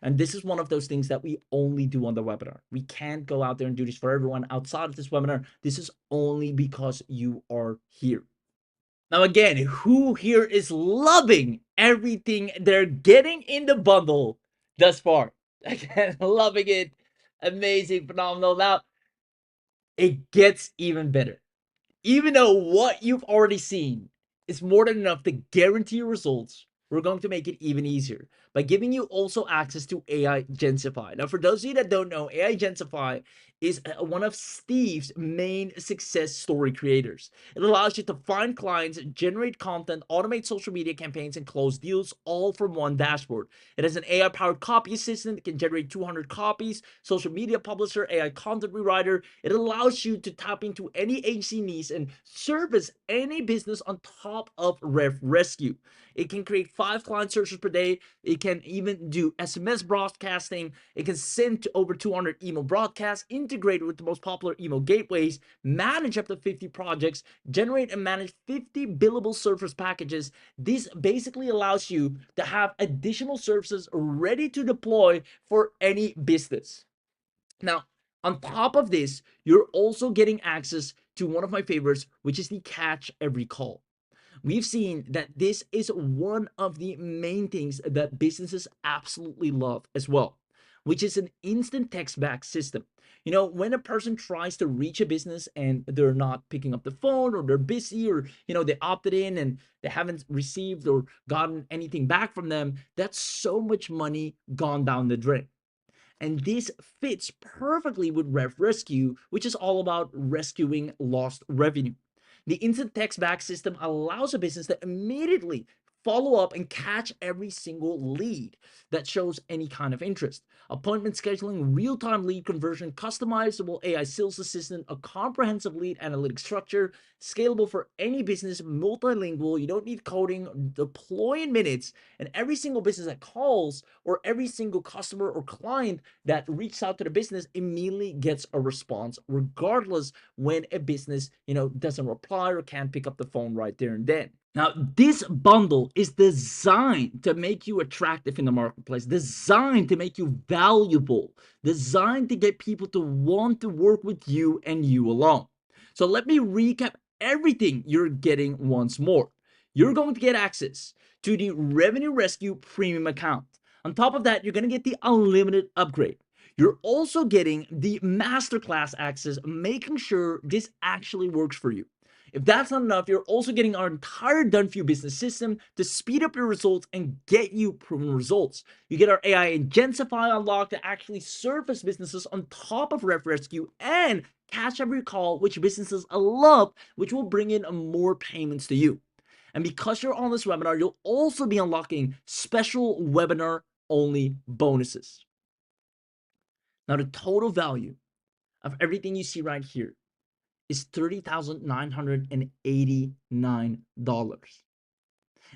And this is one of those things that we only do on the webinar. We can't go out there and do this for everyone outside of this webinar. This is only because you are here. Now, again, who here is loving everything they're getting in the bundle thus far? Again, loving it. Amazing, phenomenal. Now, it gets even better. Even though what you've already seen is more than enough to guarantee your results, we're going to make it even easier by giving you also access to AI Gensify. Now, for those of you that don't know, AI Gensify is one of Steve's main success story creators. It allows you to find clients, generate content, automate social media campaigns, and close deals all from one dashboard. It has an AI-powered copy assistant that can generate 200 copies, social media publisher, AI content rewriter. It allows you to tap into any agency needs and service any business on top of RevRescue. It can create 5 client searches per day. It can even do SMS broadcasting. It can send to over 200 email broadcasts, integrate with the most popular email gateways, manage up to 50 projects, generate and manage 50 billable service packages. This basically allows you to have additional services ready to deploy for any business. Now, on top of this, you're also getting access to one of my favorites, which is the catch every call. We've seen that this is one of the main things that businesses absolutely love as well, which is an instant text back system. You know, when a person tries to reach a business and they're not picking up the phone, or they're busy, or, you know, they opted in and they haven't received or gotten anything back from them, that's so much money gone down the drain. And this fits perfectly with RevRescue, which is all about rescuing lost revenue. The instant text back system allows a business to immediately follow up and catch every single lead that shows any kind of interest. Appointment scheduling, real-time lead conversion, customizable AI sales assistant, a comprehensive lead analytics structure, scalable for any business, multilingual. You don't need coding, deploy in minutes, and every single business that calls, or every single customer or client that reaches out to the business, immediately gets a response, regardless when a business, you know, doesn't reply or can't pick up the phone right there and then. Now, this bundle is designed to make you attractive in the marketplace, designed to make you valuable, designed to get people to want to work with you and you alone. So let me recap everything you're getting once more. You're going to get access to the Revenue Rescue Premium account. On top of that, you're going to get the unlimited upgrade. You're also getting the masterclass access, making sure this actually works for you. If that's not enough, you're also getting our entire Done For You business system to speed up your results and get you proven results. You get our AI Agentify unlock to actually surface businesses on top of RevRescue and cash every call, which businesses love, which will bring in more payments to you. And because you're on this webinar, you'll also be unlocking special webinar only bonuses. Now, the total value of everything you see right here is $30,989.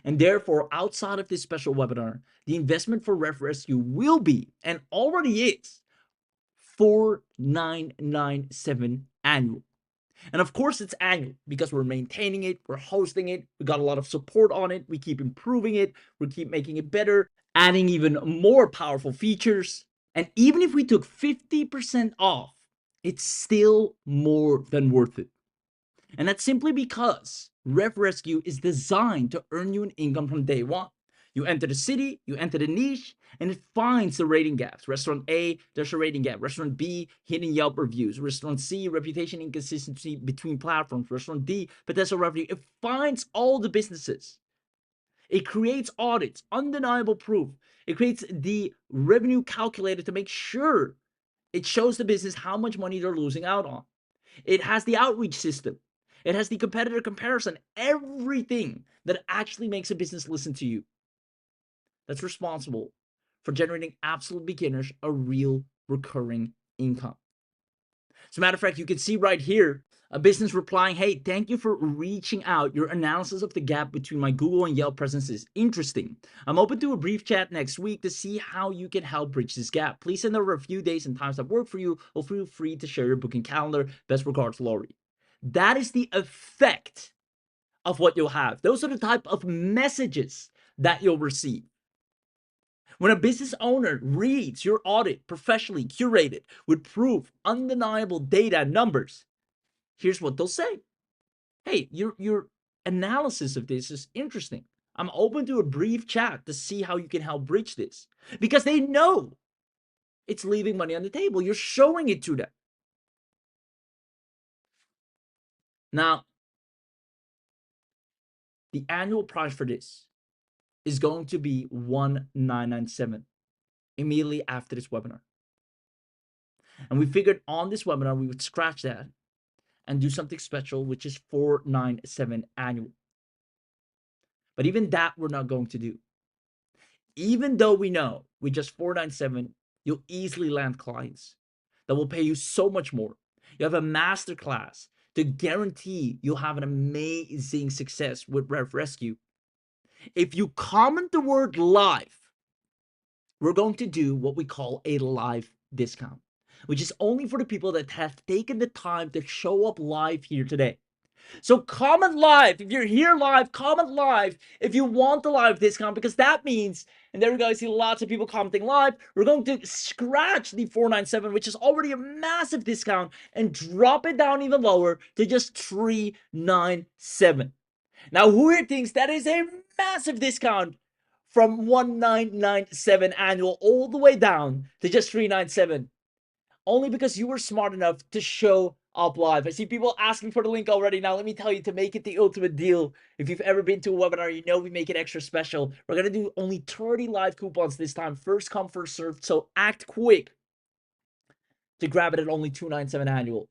And therefore, outside of this special webinar, the investment for RevRescue will be, and already is, $4,997 annual. And of course, it's annual because we're maintaining it, we're hosting it, we got a lot of support on it, we keep improving it, we keep making it better, adding even more powerful features. And even if we took 50% off, it's still more than worth it. And that's simply because RevRescue is designed to earn you an income from day one. You enter the city, you enter the niche, and it finds the rating gaps. Restaurant A, there's a rating gap. Restaurant B, hidden Yelp reviews. Restaurant C, reputation inconsistency between platforms. Restaurant D, potential revenue. It finds all the businesses. It creates audits, undeniable proof. It creates the revenue calculator to make sure it shows the business how much money they're losing out on. It has the outreach system. It has the competitor comparison, everything that actually makes a business listen to you. That's responsible for generating absolute beginners a real recurring income. As a matter of fact, you can see right here a business replying, hey, thank you for reaching out. Your analysis of the gap between my Google and Yelp presence is interesting. I'm open to a brief chat next week to see how you can help bridge this gap. Please send over a few days and times that work for you, or feel free to share your booking calendar. Best regards, Lori. That is the effect of what you'll have. Those are the type of messages that you'll receive. When a business owner reads your audit professionally curated with proof, undeniable data, numbers, here's what they'll say. Hey, your analysis of this is interesting. I'm open to a brief chat to see how you can help bridge this. Because they know it's leaving money on the table. You're showing it to them. Now, the annual price for this is going to be $1,997 immediately after this webinar. And we figured on this webinar, we would scratch that and do something special, which is $497 annual. But even that we're not going to do. Even though we know with just $497, you'll easily land clients that will pay you so much more. You have a masterclass to guarantee you'll have an amazing success with RevRescue. If you comment the word live, we're going to do what we call a live discount, which is only for the people that have taken the time to show up live here today. So comment live. If you're here live, comment live if you want the live discount, because that means, and there we go, I see lots of people commenting live, we're going to scratch the $497, which is already a massive discount, and drop it down even lower to just $397. Now, who here thinks that is a massive discount from $1,997 annual all the way down to just $397? Only because you were smart enough to show up live. I see people asking for the link already. Now, let me tell you, to make it the ultimate deal, if you've ever been to a webinar, you know we make it extra special. We're going to do only 30 live coupons this time. First come, first served. So act quick to grab it at only $297 annual.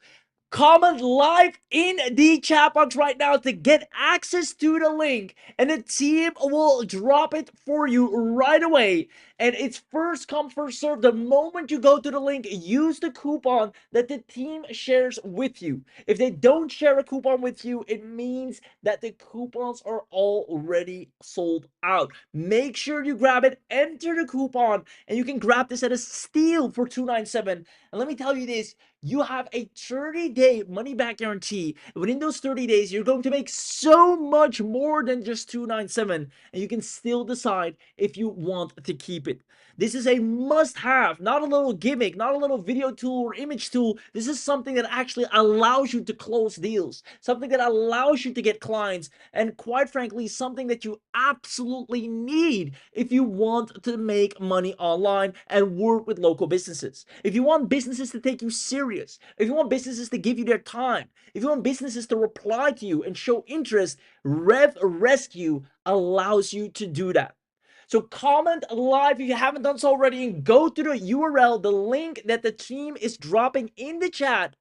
Comment live in the chat box right now to get access to the link, and the team will drop it for you right away. And it's first come, first serve. The moment you go to the link, use the coupon that the team shares with you. If they don't share a coupon with you, it means that the coupons are already sold out. Make sure you grab it, enter the coupon, and you can grab this at a steal for $297. And let me tell you this, you have a 30-day money-back guarantee. Within those 30 days, you're going to make so much more than just $297, and you can still decide if you want to keep it. This is a must-have, not a little gimmick, not a little video tool or image tool. This is something that actually allows you to close deals, something that allows you to get clients, and quite frankly, something that you absolutely need if you want to make money online and work with local businesses. If you want businesses to take you serious, if you want businesses to give you their time, if you want businesses to reply to you and show interest, RevRescue allows you to do that. So comment live if you haven't done so already, and go to the URL, the link that the team is dropping in the chat,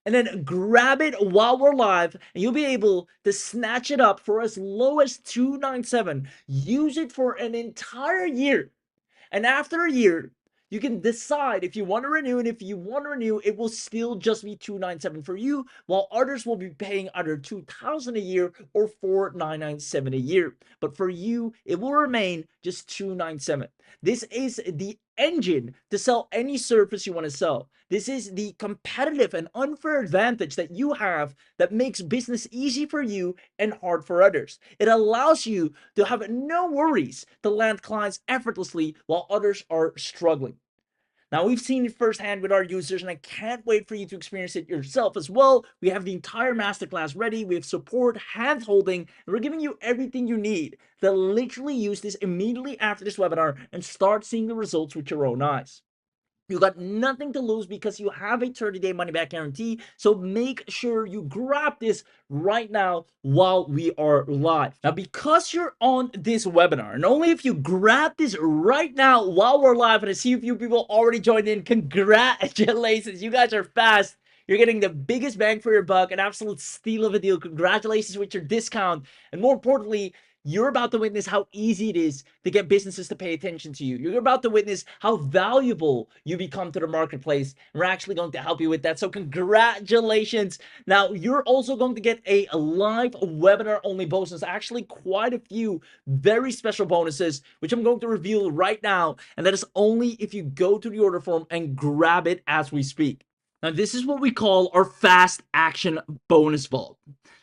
and then grab it while we're live, and you'll be able to snatch it up for as low as $297. Use it for an entire year. And after a year, you can decide if you want to renew, and if you want to renew, it will still just be $297 for you, while others will be paying either $2,000 a year or $4,997 a year. But for you, it will remain just $297. This is the engine to sell any service you want to sell. This is the competitive and unfair advantage that you have that makes business easy for you and hard for others. It allows you to have no worries to land clients effortlessly while others are struggling. Now, we've seen it firsthand with our users, and I can't wait for you to experience it yourself as well. We have the entire masterclass ready. We have support, hand holding, and we're giving you everything you need to literally use this immediately after this webinar and start seeing the results with your own eyes. You got nothing to lose because you have a 30-day money-back guarantee. So make sure you grab this right now while we are live. Now, because you're on this webinar, and only if you grab this right now while we're live, and I see a few people already joined in, congratulations. You guys are fast. You're getting the biggest bang for your buck, an absolute steal of a deal. Congratulations with your discount. And more importantly, you're about to witness how easy it is to get businesses to pay attention to you. You're about to witness how valuable you become to the marketplace. And we're actually going to help you with that. So congratulations. Now, you're also going to get a live webinar only bonus. Actually, quite a few very special bonuses, which I'm going to reveal right now. And that is only if you go to the order form and grab it as we speak. Now, this is what we call our fast action bonus vault.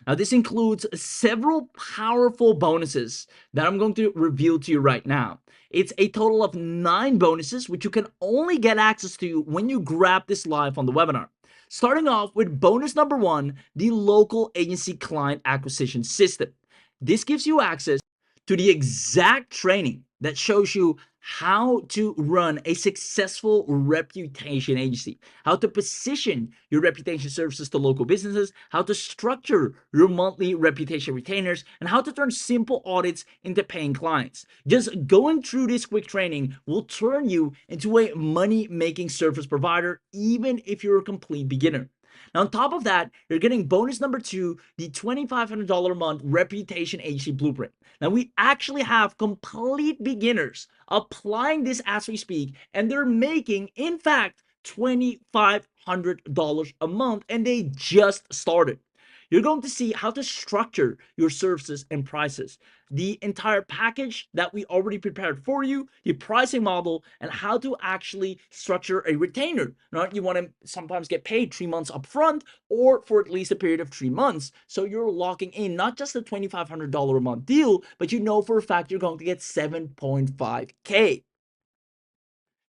Now, this includes several powerful bonuses that I'm going to reveal to you right now. It's a total of 9 bonuses, which you can only get access to when you grab this live on the webinar. Starting off with bonus number 1, the local agency client acquisition system. This gives you access to the exact training that shows you how to run a successful reputation agency, how to position your reputation services to local businesses, how to structure your monthly reputation retainers, and how to turn simple audits into paying clients. Just going through this quick training will turn you into a money-making service provider, even if you're a complete beginner. Now, on top of that, you're getting bonus number 2, the $2,500 a month reputation agency blueprint. Now, we actually have complete beginners applying this as we speak, and they're making, in fact, $2,500 a month, and they just started. You're going to see how to structure your services and prices, the entire package that we already prepared for you, the pricing model, and how to actually structure a retainer. Now, you want to sometimes get paid 3 months upfront or for at least a period of 3 months. So you're locking in not just a $2,500 a month deal, but you know for a fact you're going to get 7.5K.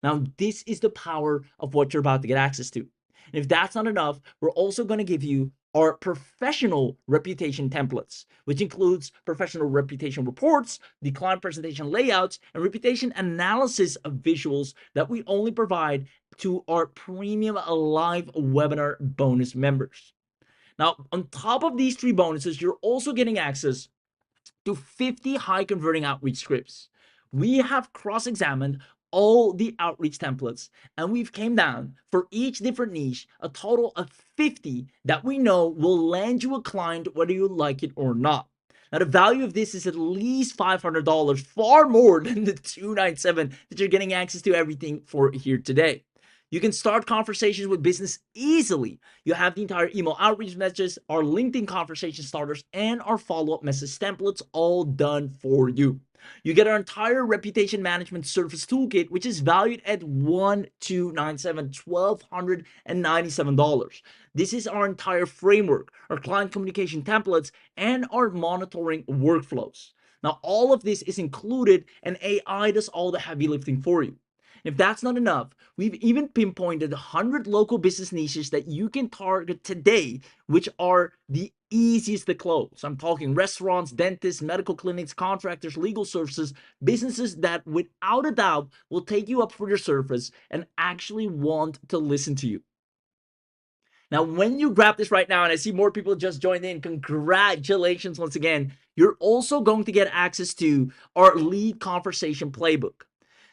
Now, this is the power of what you're about to get access to. And if that's not enough, we're also going to give you our professional reputation templates, which includes professional reputation reports, the client presentation layouts, and reputation analysis of visuals that we only provide to our premium live webinar bonus members. Now, on top of these 3 bonuses, you're also getting access to 50 high converting outreach scripts. We have cross-examined all the outreach templates, and we've came down for each different niche a total of 50 that we know will land you a client whether you like it or not. Now, the value of this is at least $500, far more than the $297 that you're getting access to everything for here today. You can start conversations with business easily. You have the entire email outreach messages, our LinkedIn conversation starters, and our follow-up message templates all done for you. You get our entire reputation management service toolkit, which is valued at $1,297. This is our entire framework, our client communication templates, and our monitoring workflows. Now, all of this is included, and AI does all the heavy lifting for you. If that's not enough, we've even pinpointed 100 local business niches that you can target today, which are the easiest to close. I'm talking restaurants, dentists, medical clinics, contractors, legal services, businesses that without a doubt will take you up for your service and actually want to listen to you. Now, when you grab this right now, and I see more people just joined in, congratulations once again. You're also going to get access to our lead conversation playbook.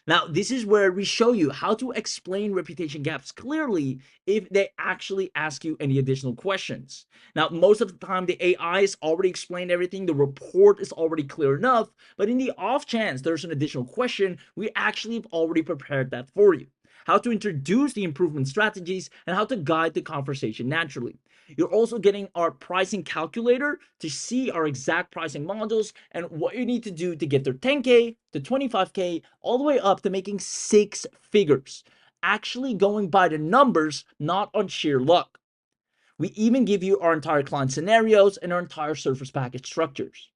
Now, this is where we show you how to explain reputation gaps clearly if they actually ask you any additional questions. Now, most of the time, the AI has already explained everything. The report is already clear enough. But in the off chance there's an additional question, we actually have already prepared that for you. How to introduce the improvement strategies, and how to guide the conversation naturally. You're also getting our pricing calculator to see our exact pricing modules and what you need to do to get their 10K to 25K, all the way up to making six figures. Actually going by the numbers, not on sheer luck. We even give you our entire client scenarios and our entire service package structures.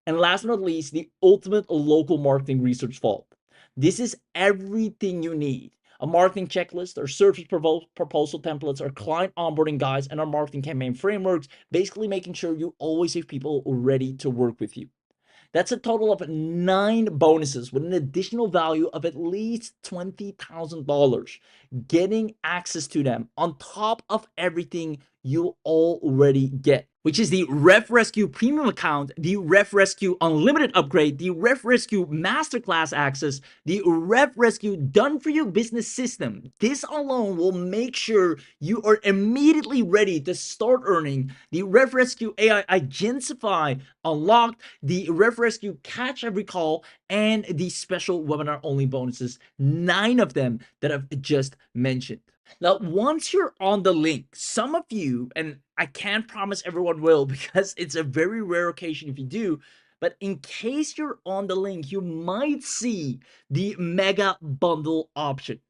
And last but not least, the ultimate local marketing research vault. This is everything you need. A marketing checklist, our service proposal templates, our client onboarding guides, and our marketing campaign frameworks, basically making sure you always have people ready to work with you. That's a total of 9 bonuses with an additional value of at least $20,000. Getting access to them on top of everything you already get, which is the RevRescue Premium account, the RevRescue Unlimited upgrade, the RevRescue Masterclass access, the RevRescue Done For You business system. This alone will make sure you are immediately ready to start earning. The RevRescue AI Agentify Unlocked, the RevRescue Catch Every Call, and the special webinar only bonuses, 9 of them that I've just mentioned. Now, once you're on the link, some of you, and I can't promise everyone will because it's a very rare occasion if you do, but in case you're on the link, you might see the mega bundle option.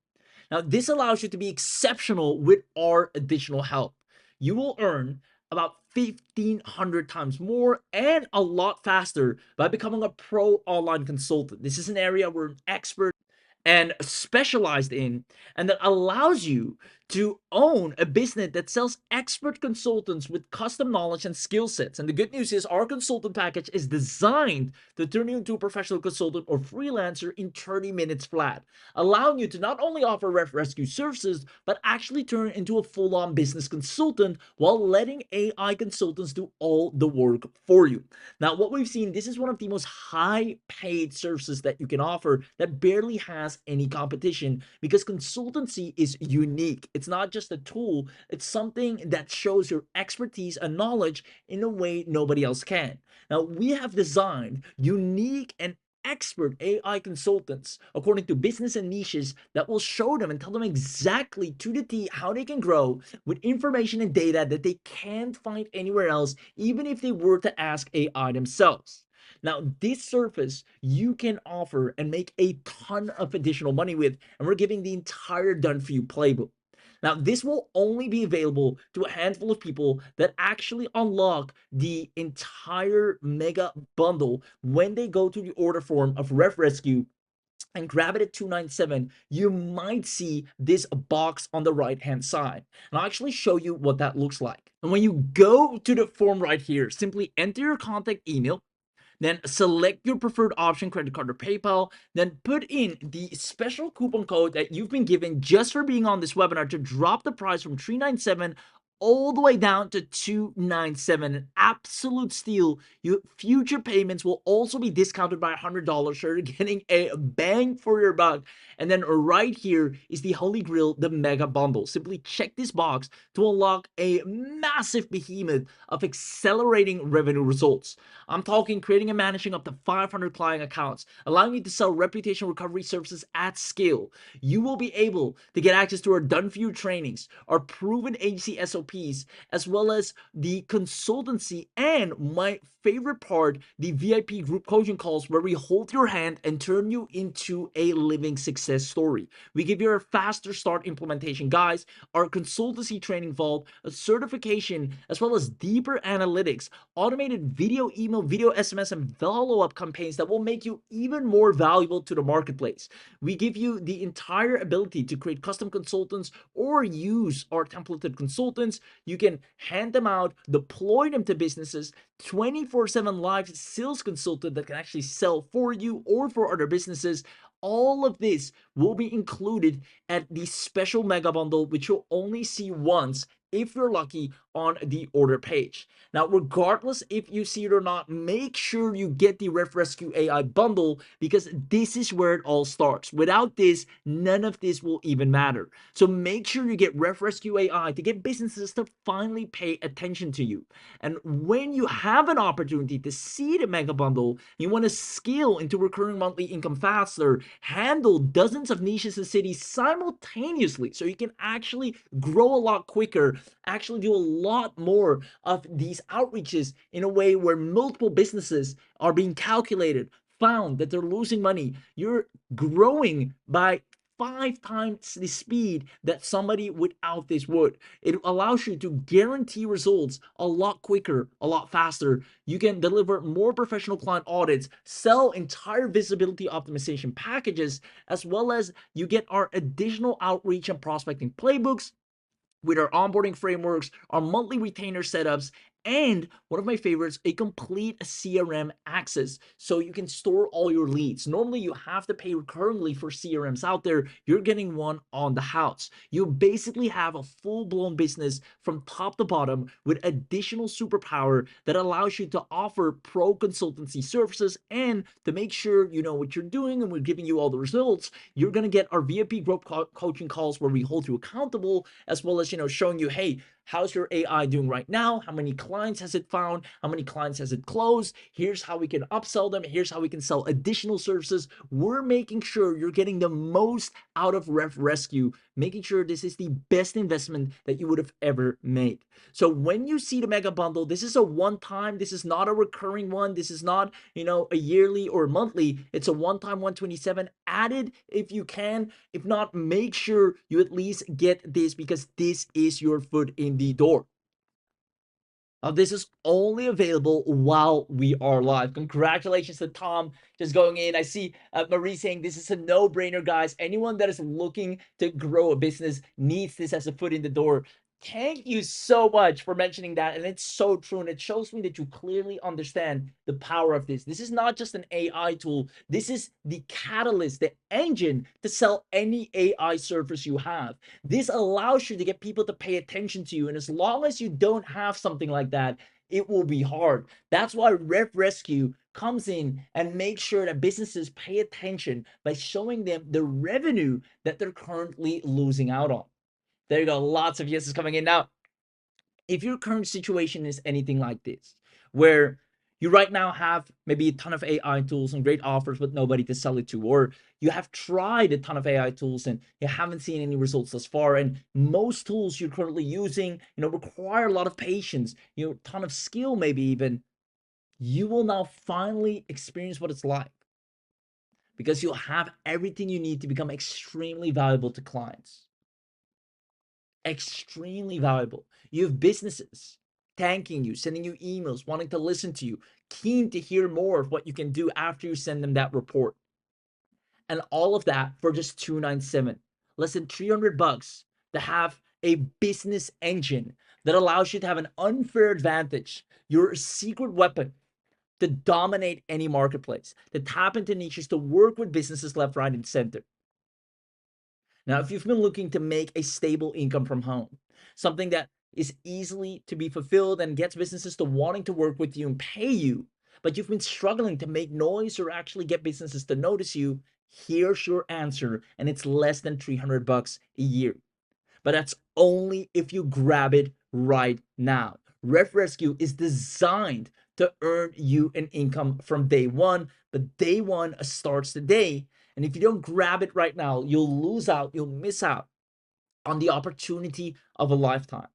Now, this allows you to be exceptional with our additional help. You will earn about 1,500 times more and a lot faster by becoming a pro online consultant. This is an area we're an expert and specialized in, and that allows you to own a business that sells expert consultants with custom knowledge and skill sets. And the good news is our consultant package is designed to turn you into a professional consultant or freelancer in 30 minutes flat, allowing you to not only offer RevRescue services, but actually turn into a full-on business consultant while letting AI consultants do all the work for you. Now, what we've seen, this is one of the most high-paid services that you can offer that barely has any competition, because consultancy is unique. It's not just a tool, it's something that shows your expertise and knowledge in a way nobody else can. Now, we have designed unique and expert AI consultants according to business and niches that will show them and tell them exactly to the T how they can grow with information and data that they can't find anywhere else, even if they were to ask AI themselves. Now, this service you can offer and make a ton of additional money with, and we're giving the entire Done For You playbook. Now, this will only be available to a handful of people that actually unlock the entire mega bundle when they go to the order form of RevRescue and grab it at 297. You might see this box on the right hand side, and I'll actually show you what that looks like. And when you go to the form right here, simply enter your contact email, then select your preferred option, credit card or PayPal, then put in the special coupon code that you've been given just for being on this webinar to drop the price from $397 all the way down to $297. An absolute steal. Your future payments will also be discounted by $100, so you're getting a bang for your buck. And then right here is the holy grail, the mega bundle. Simply check this box to unlock a massive behemoth of accelerating revenue results. I'm talking creating and managing up to 500 client accounts, allowing you to sell reputation recovery services at scale. You will be able to get access to our Done For You trainings, our proven agency SOP VIPs, as well as the consultancy, and my favorite part, the VIP group coaching calls where we hold your hand and turn you into a living success story. We give you a faster start implementation. Guys, our consultancy training vault, a certification, as well as deeper analytics, automated video, email, video, SMS, and follow-up campaigns that will make you even more valuable to the marketplace. We give you the entire ability to create custom consultants or use our templated consultants. You can hand them out, deploy them to businesses, 24/7 live sales consultant that can actually sell for you or for other businesses. All of this will be included at the special mega bundle, which you'll only see once if you're lucky on the order page. Now, regardless if you see it or not, make sure you get the RevRescue AI bundle, because this is where it all starts. Without this, none of this will even matter. So make sure you get RevRescue AI to get businesses to finally pay attention to you. And when you have an opportunity to see the mega bundle, you want to scale into recurring monthly income faster, handle dozens of niches and cities simultaneously so you can actually grow a lot quicker, actually do a lot more of these outreaches in a way where multiple businesses are being calculated, found that they're losing money. You're growing by 5 times the speed that somebody without this would. It allows you to guarantee results a lot quicker, a lot faster. You can deliver more professional client audits, sell entire visibility optimization packages, as well as you get our additional outreach and prospecting playbooks with our onboarding frameworks, our monthly retainer setups, and one of my favorites, a complete CRM access so you can store all your leads. Normally you have to pay recurringly for CRMs out there. You're getting one on the house. You basically have a full-blown business from top to bottom with additional superpower that allows you to offer pro consultancy services, and to make sure you know what you're doing and we're giving you all the results, you're going to get our VIP group coaching calls where we hold you accountable, as well as showing you, hey, how's your AI doing right now? How many clients has it found? How many clients has it closed? Here's how we can upsell them. Here's how we can sell additional services. We're making sure you're getting the most out of RevRescue, making sure this is the best investment that you would have ever made. So when you see the mega bundle, this is a one-time, this is not a recurring one. This is not, a yearly or monthly. It's a one-time 127. Add it if you can. If not, make sure you at least get this, because this is your foot in the door. This is only available while we are live. Congratulations to Tom just going in. I see Marie saying this is a no-brainer, guys. Anyone that is looking to grow a business needs this as a foot in the door. Thank you so much for mentioning that. And it's so true. And it shows me that you clearly understand the power of this. This is not just an AI tool. This is the catalyst, the engine to sell any AI service you have. This allows you to get people to pay attention to you. And as long as you don't have something like that, it will be hard. That's why RevRescue comes in and makes sure that businesses pay attention by showing them the revenue that they're currently losing out on. There you go. Lots of yeses coming in. Now, if your current situation is anything like this, where you right now have maybe a ton of AI tools and great offers, but nobody to sell it to, or you have tried a ton of AI tools and you haven't seen any results thus far, and most tools you're currently using, require a lot of patience, a ton of skill, maybe even, you will now finally experience what it's like, because you'll have everything you need to become extremely valuable to clients. Extremely valuable. You have businesses thanking you, sending you emails, wanting to listen to you, keen to hear more of what you can do after you send them that report. And all of that for just $297, less than $300 to have a business engine that allows you to have an unfair advantage, your secret weapon to dominate any marketplace, to tap into niches, to work with businesses left, right, and center. Now, if you've been looking to make a stable income from home, something that is easily to be fulfilled and gets businesses to wanting to work with you and pay you, but you've been struggling to make noise or actually get businesses to notice you, here's your answer, and it's less than $300 a year. But that's only if you grab it right now. RevRescue is designed to earn you an income from day one, but day one starts today. And if you don't grab it right now, you'll lose out, you'll miss out on the opportunity of a lifetime.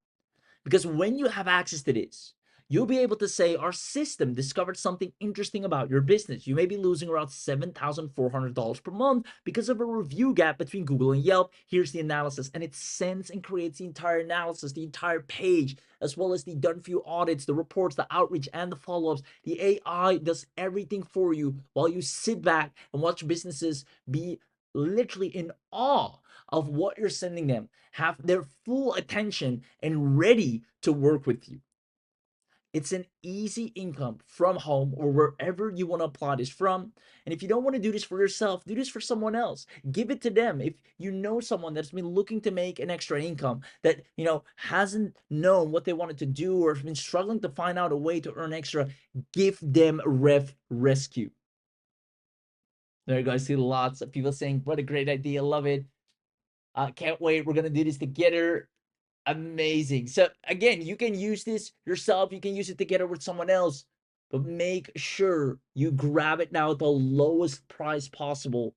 Because when you have access to this, you'll be able to say, our system discovered something interesting about your business. You may be losing around $7,400 per month because of a review gap between Google and Yelp. Here's the analysis. And it sends and creates the entire analysis, the entire page, as well as the done for you audits, the reports, the outreach, and the follow-ups. The AI does everything for you while you sit back and watch businesses be literally in awe of what you're sending them, have their full attention and ready to work with you. It's an easy income from home or wherever you want to apply this from. And if you don't want to do this for yourself, do this for someone else. Give it to them. If you know someone that's been looking to make an extra income, that hasn't known what they wanted to do or has been struggling to find out a way to earn extra, give them RevRescue. There you go. I see lots of people saying, what a great idea. Love it. Can't wait. We're going to do this together. Amazing. So again, you can use this yourself. You can use it together with someone else, but make sure you grab it now at the lowest price possible.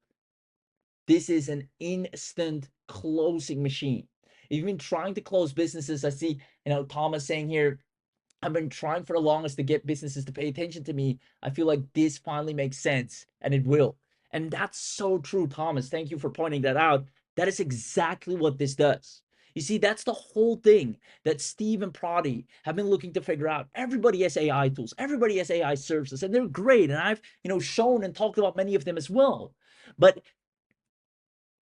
This is an instant closing machine. If you've been trying to close businesses, I see, Thomas saying here, I've been trying for the longest to get businesses to pay attention to me. I feel like this finally makes sense, and it will. And that's so true, Thomas. Thank you for pointing that out. That is exactly what this does. You see, that's the whole thing that Steve and Prati have been looking to figure out. Everybody has AI tools. Everybody has AI services, and they're great. And I've, shown and talked about many of them as well. But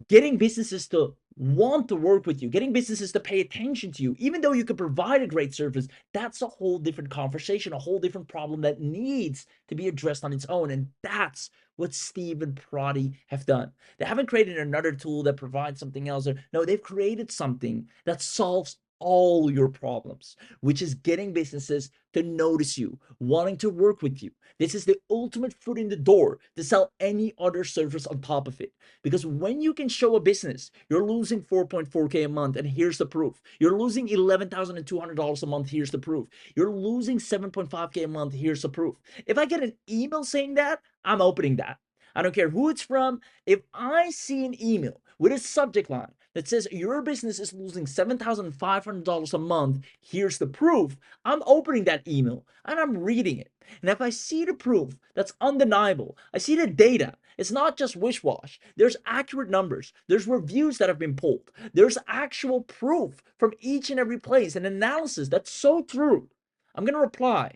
getting businesses to want to work with you, getting businesses to pay attention to you, even though you could provide a great service, that's a whole different conversation, a whole different problem that needs to be addressed on its own. And that's what Steve and Prati have done. They haven't created another tool that provides something else. No, they've created something that solves all your problems, which is getting businesses to notice you, wanting to work with you. This is the ultimate foot in the door to sell any other service on top of it. Because when you can show a business you're losing 4.4K a month, and here's the proof. You're losing $11,200 a month, here's the proof. You're losing 7.5K a month, here's the proof. If I get an email saying that, I'm opening that. I don't care who it's from. If I see an email with a subject line that says your business is losing $7,500 a month, here's the proof, I'm opening that email and I'm reading it. And if I see the proof that's undeniable, I see the data, it's not just wish-wash. There's accurate numbers. There's reviews that have been pulled. There's actual proof from each and every place, an analysis that's so true. I'm going to reply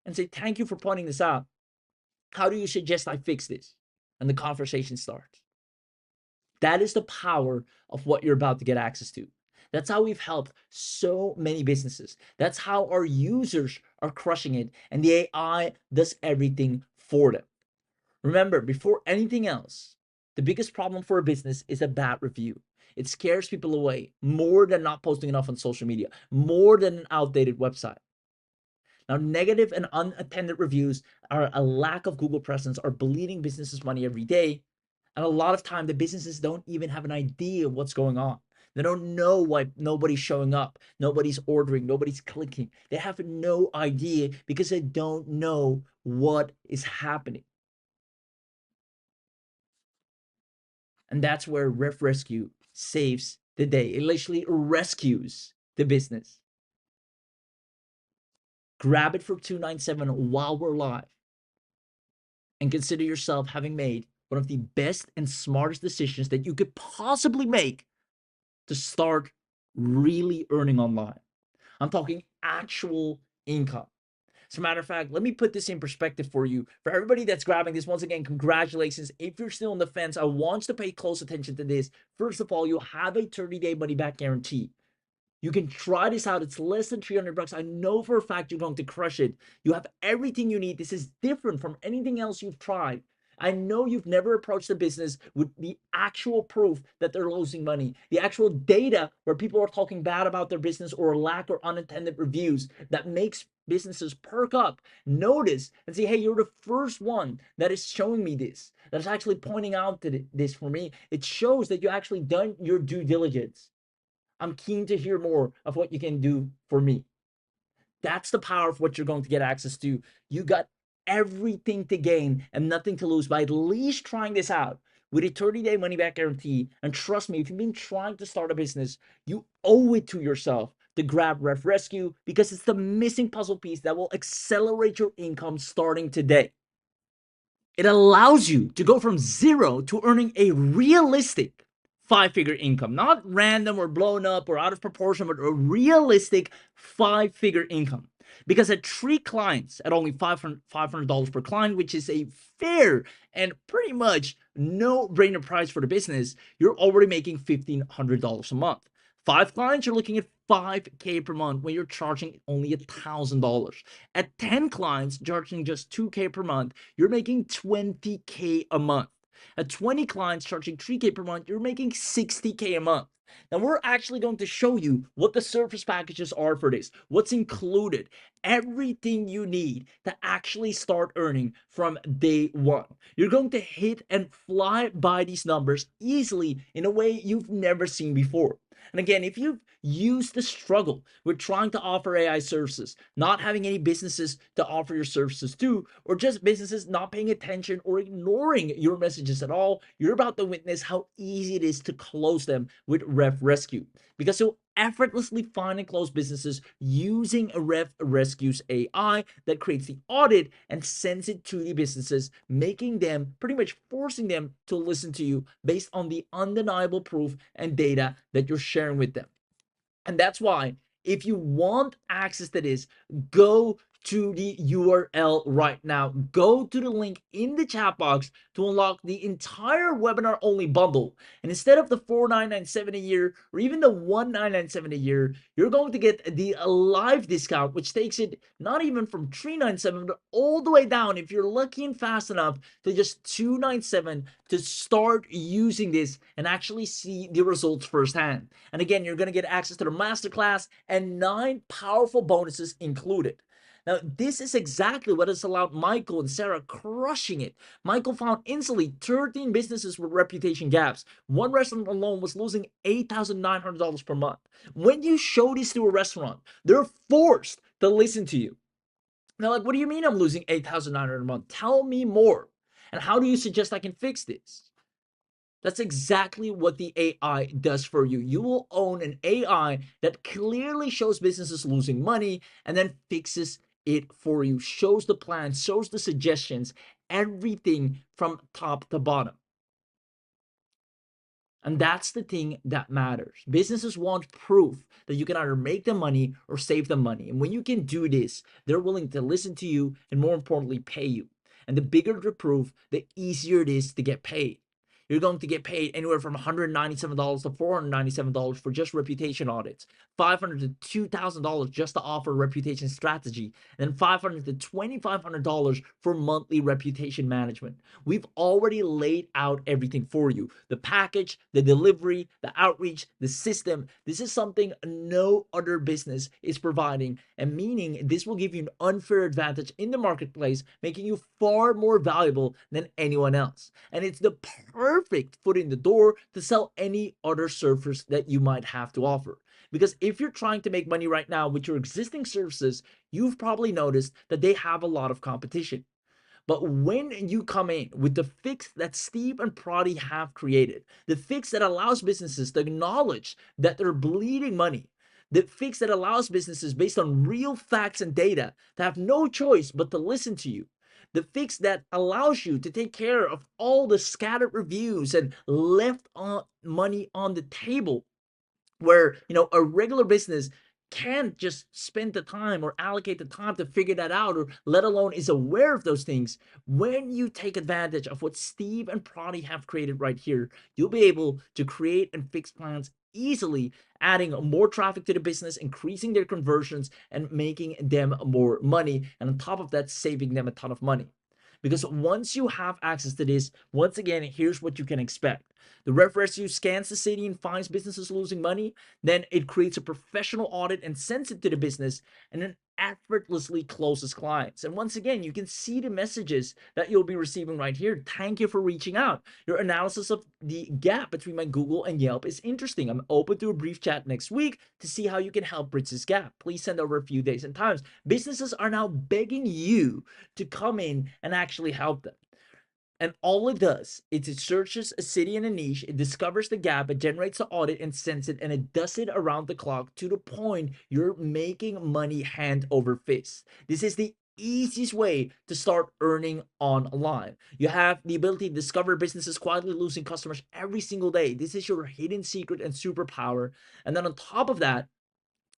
and say, thank you for pointing this out. How do you suggest I fix this? And the conversation starts. That is the power of what you're about to get access to. That's how we've helped so many businesses. That's how our users are crushing it, and the AI does everything for them. Remember, before anything else, the biggest problem for a business is a bad review. It scares people away more than not posting enough on social media, more than an outdated website. Now, negative and unattended reviews are a lack of Google presence, are bleeding businesses money every day. And a lot of time, the businesses don't even have an idea of what's going on. They don't know why nobody's showing up, nobody's ordering, nobody's clicking. They have no idea because they don't know what is happening. And that's where RevRescue saves the day. It literally rescues the business. Grab it for $297 while we're live. And consider yourself having made one of the best and smartest decisions that you could possibly make to start really earning online. I'm talking actual income. As a matter of fact, let me put this in perspective for you. For everybody that's grabbing this, once again, congratulations. If you're still on the fence, I want you to pay close attention to this. First of all, you have a 30-day money-back guarantee. You can try this out. It's less than $300. I know for a fact you're going to crush it. You have everything you need. This is different from anything else you've tried. I know you've never approached a business with the actual proof that they're losing money, the actual data where people are talking bad about their business or lack or unattended reviews that makes businesses perk up, notice, and say, hey, you're the first one that is showing me this, that is actually pointing out this for me. It shows that you actually done your due diligence. I'm keen to hear more of what you can do for me. That's the power of what you're going to get access to. You got everything to gain and nothing to lose by at least trying this out with a 30-day money-back guarantee. And trust me, if you've been trying to start a business, you owe it to yourself to grab RevRescue because it's the missing puzzle piece that will accelerate your income starting today. It allows you to go from zero to earning a realistic five-figure income, not random or blown up or out of proportion, but a realistic five-figure income. Because at 3 clients at only $500 per client, which is a fair and pretty much no-brainer price for the business, you're already making $1,500 a month. 5 clients, you're looking at $5K per month when you're charging only $1,000. At 10 clients, charging just $2K per month, you're making $20K a month. At 20 clients charging $3K per month, you're making $60K a month. Now, we're actually going to show you what the service packages are for this, what's included, everything you need to actually start earning from day one. You're going to hit and fly by these numbers easily in a way you've never seen before. And again, if you've used the struggle with trying to offer AI services, not having any businesses to offer your services to, or just businesses not paying attention or ignoring your messages at all, you're about to witness how easy it is to close them with RevRescue. Because you'll effortlessly find and close businesses using RevRescue's AI that creates the audit and sends it to the businesses, making them, pretty much forcing them to listen to you based on the undeniable proof and data that you're sharing with them. And that's why, if you want access to this, go to the URL right now. Go to the link in the chat box to unlock the entire webinar only bundle. And instead of the $4,997 a year or even the $1,997 a year, you're going to get the live discount, which takes it not even from $397 but all the way down, if you're lucky and fast enough, to just $297 to start using this and actually see the results firsthand. And again, you're going to get access to the masterclass and 9 powerful bonuses included. Now, this is exactly what has allowed Michael and Sarah crushing it. Michael found instantly 13 businesses with reputation gaps. One restaurant alone was losing $8,900 per month. When you show this to a restaurant, they're forced to listen to you. They're like, what do you mean I'm losing $8,900 a month? Tell me more. And how do you suggest I can fix this? That's exactly what the AI does for you. You will own an AI that clearly shows businesses losing money and then fixes it for you, shows the plan, shows the suggestions, everything from top to bottom. And that's the thing that matters. Businesses want proof that you can either make them money or save them money. And when you can do this, they're willing to listen to you and, more importantly, pay you. And the bigger the proof, the easier it is to get paid. You're going to get paid anywhere from $197 to $497 for just reputation audits, $500 to $2,000 just to offer reputation strategy, and then $500 to $2,500 for monthly reputation management. We've already laid out everything for you. The package, the delivery, the outreach, the system. This is something no other business is providing, and meaning this will give you an unfair advantage in the marketplace, making you far more valuable than anyone else. And it's the perfect foot in the door to sell any other service that you might have to offer. Because if you're trying to make money right now with your existing services, you've probably noticed that they have a lot of competition. But when you come in with the fix that Steve and Prati have created, the fix that allows businesses to acknowledge that they're bleeding money, the fix that allows businesses based on real facts and data to have no choice but to listen to you, the fix that allows you to take care of all the scattered reviews and left money on the table, where a regular business can't just spend the time or allocate the time to figure that out, or let alone is aware of those things. When you take advantage of what Steve and Prati have created right here, you'll be able to create and fix plans easily, adding more traffic to the business, increasing their conversions, and making them more money, and on top of that, saving them a ton of money. Because once you have access to this, once again, here's what you can expect. The RevRescue scans the city and finds businesses losing money. Then it creates a professional audit and sends it to the business, and then effortlessly closes clients. And once again, you can see the messages that you'll be receiving right here. Thank you for reaching out. Your analysis of the gap between my Google and Yelp is interesting. I'm open to a brief chat next week to see how you can help bridge this gap. Please send over a few days and times. Businesses are now begging you to come in and actually help them. And all it does is it searches a city and a niche, it discovers the gap, it generates the audit and sends it, and it does it around the clock to the point you're making money hand over fist. This is the easiest way to start earning online. You have the ability to discover businesses quietly losing customers every single day. This is your hidden secret and superpower. And then on top of that,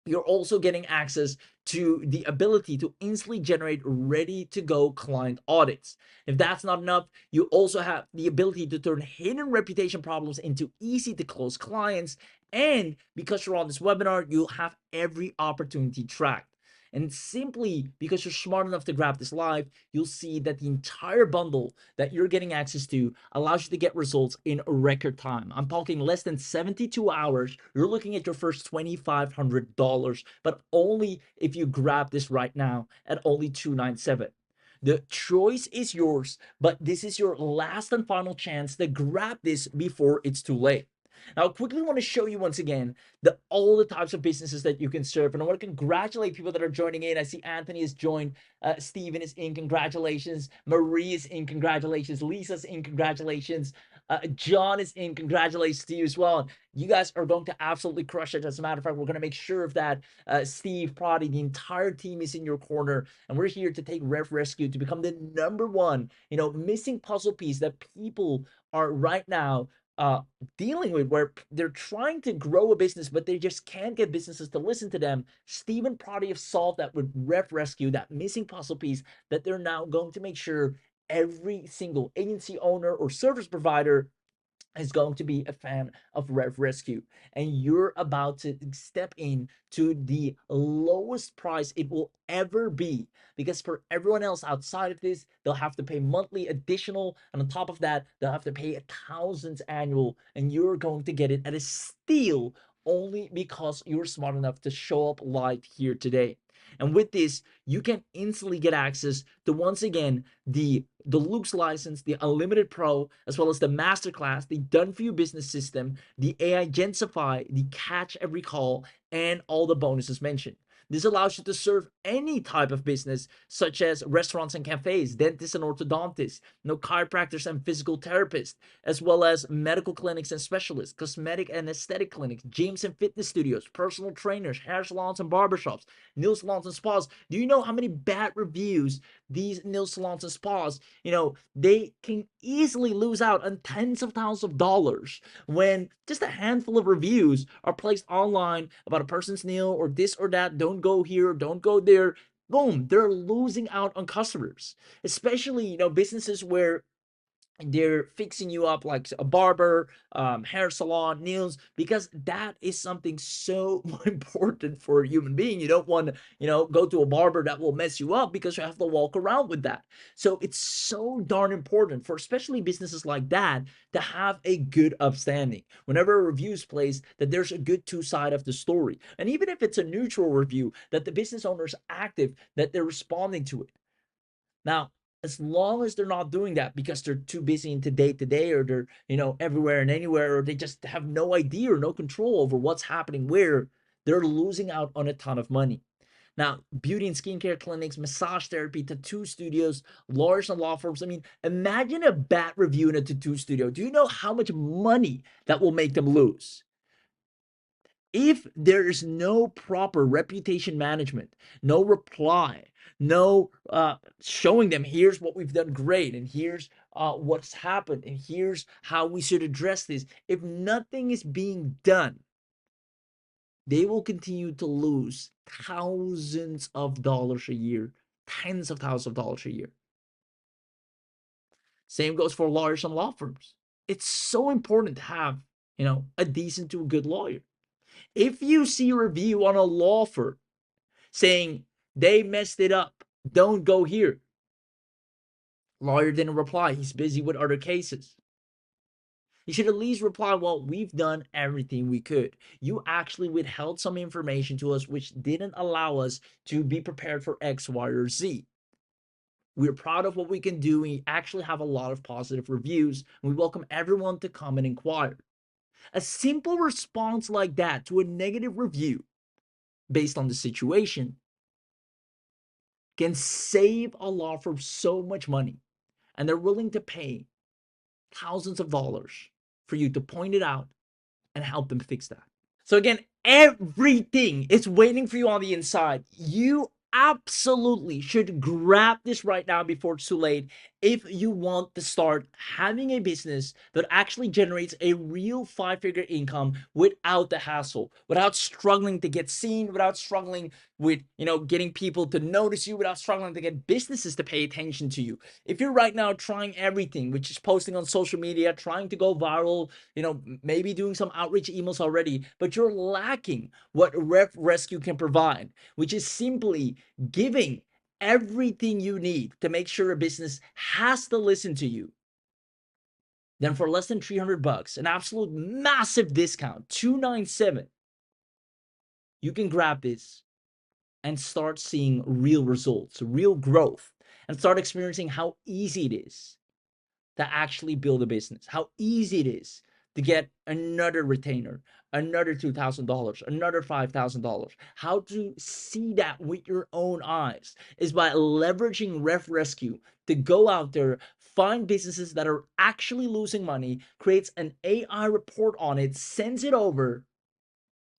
you're also getting access to the ability to instantly generate ready to go client audits. If that's not enough, you also have the ability to turn hidden reputation problems into easy to close clients. And because you're on this webinar, you'll have every opportunity tracked. And simply because you're smart enough to grab this live, you'll see that the entire bundle that you're getting access to allows you to get results in record time. I'm talking less than 72 hours. You're looking at your first $2,500, but only if you grab this right now at only $297. The choice is yours, but this is your last and final chance to grab this before it's too late. Now, I quickly want to show you once again all the types of businesses that you can serve. And I want to congratulate people that are joining in. I see Anthony has joined, Steven is in, congratulations. Marie is in, congratulations. Lisa's in, congratulations. John is in, congratulations to you as well. You guys are going to absolutely crush it. As a matter of fact, we're going to make sure of that. Steve, Prodi, the entire team is in your corner, and we're here to take RevRescue to become the number one, missing puzzle piece that people are right now dealing with, where they're trying to grow a business, but they just can't get businesses to listen to them. Steve and Prodi have solved that with RevRescue, that missing puzzle piece that they're now going to make sure every single agency owner or service provider is going to be a fan of RevRescue, and you're about to step in to the lowest price it will ever be, because for everyone else outside of this, they'll have to pay monthly additional, and on top of that, they'll have to pay thousands annual, and you're going to get it at a steal only because you're smart enough to show up live here today. And with this, you can instantly get access to, once again, the Deluxe license, the Unlimited Pro, as well as the Masterclass, the Done For You business system, the AI Gensify, the Catch Every Call, and all the bonuses mentioned. This allows you to serve any type of business, such as restaurants and cafes, dentists and orthodontists, chiropractors and physical therapists, as well as medical clinics and specialists, cosmetic and aesthetic clinics, gyms and fitness studios, personal trainers, hair salons and barbershops, nail salons and spas. Do you know how many bad reviews these nail salons and spas, they can easily lose out on tens of thousands of dollars when just a handful of reviews are placed online about a person's nail or this or that? Don't go here, don't go there. Boom, they're losing out on customers, especially, businesses where they're fixing you up like a barber, hair salon, nails, because that is something so important for a human being. You don't want to, go to a barber that will mess you up, because you have to walk around with that. So it's so darn important for especially businesses like that to have a good upstanding. Whenever a review is placed, that there's a good two side of the story. And even if it's a neutral review, that the business owner is active, that they're responding to it. Now, as long as they're not doing that because they're too busy into day to day, or they're, everywhere and anywhere, or they just have no idea or no control over what's happening where, they're losing out on a ton of money. Now, beauty and skincare clinics, massage therapy, tattoo studios, lawyers and law firms. I mean, imagine a bad review in a tattoo studio. Do you know how much money that will make them lose? If there is no proper reputation management, no reply, no showing them, here's what we've done great, and here's what's happened, and here's how we should address this. If nothing is being done, they will continue to lose thousands of dollars a year, tens of thousands of dollars a year. Same goes for lawyers and law firms. It's so important to have, a decent to a good lawyer. If you see a review on a law firm saying they messed it up, don't go here, lawyer didn't reply, he's busy with other cases, you should at least reply, well, we've done everything we could. You actually withheld some information to us which didn't allow us to be prepared for X, Y, or Z. We're proud of what we can do. We actually have a lot of positive reviews. We welcome everyone to come and inquire. A simple response like that to a negative review based on the situation can save a law firm so much money, and they're willing to pay thousands of dollars for you to point it out and help them fix that. So again, everything is waiting for you on the inside. You absolutely should grab this right now before it's too late if you want to start having a business that actually generates a real 5-figure income without the hassle, without struggling to get seen, without struggling with, getting people to notice you, without struggling to get businesses to pay attention to you. If you're right now trying everything, which is posting on social media, trying to go viral, maybe doing some outreach emails already, but you're lacking what RevRescue can provide, which is simply giving everything you need to make sure a business has to listen to you, then for less than $300, an absolute massive discount, $297, you can grab this and start seeing real results, real growth, and start experiencing how easy it is to actually build a business, how easy it is to get another retainer, another $2,000, another $5,000. How to see that with your own eyes is by leveraging RevRescue to go out there, find businesses that are actually losing money, creates an AI report on it, sends it over,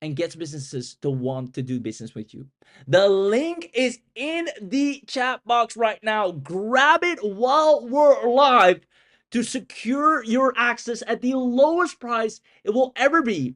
and gets businesses to want to do business with you. The link is in the chat box right now. Grab it while we're live to secure your access at the lowest price it will ever be.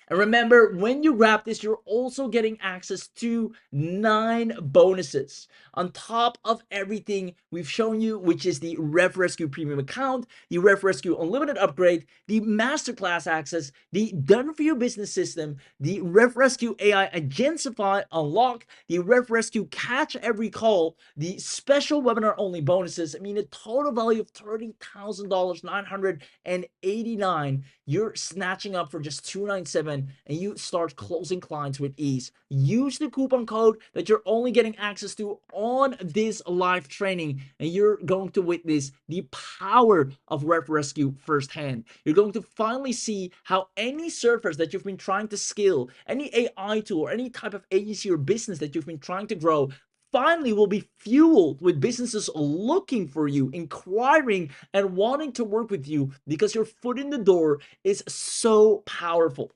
And remember, when you grab this, you're also getting access to 9 bonuses on top of everything we've shown you, which is the RevRescue Premium account, the RevRescue Unlimited upgrade, the Masterclass access, the Done For You business system, the RevRescue AI Agentify Unlock, the RevRescue Catch Every Call, the special webinar only bonuses. I mean, a total value of $30,000, $989, you're snatching up for just $297, and you start closing clients with ease. Use the coupon code that you're only getting access to on this live training, and you're going to witness the power of RevRescue firsthand. You're going to finally see how any surfers that you've been trying to scale, any AI tool or any type of agency or business that you've been trying to grow, finally will be fueled with businesses looking for you, inquiring and wanting to work with you because your foot in the door is so powerful.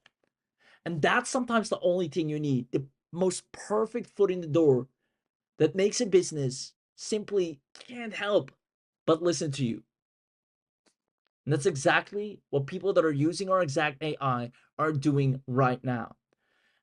And that's sometimes the only thing you need, the most perfect foot in the door that makes a business simply can't help but listen to you. And that's exactly what people that are using our exact AI are doing right now.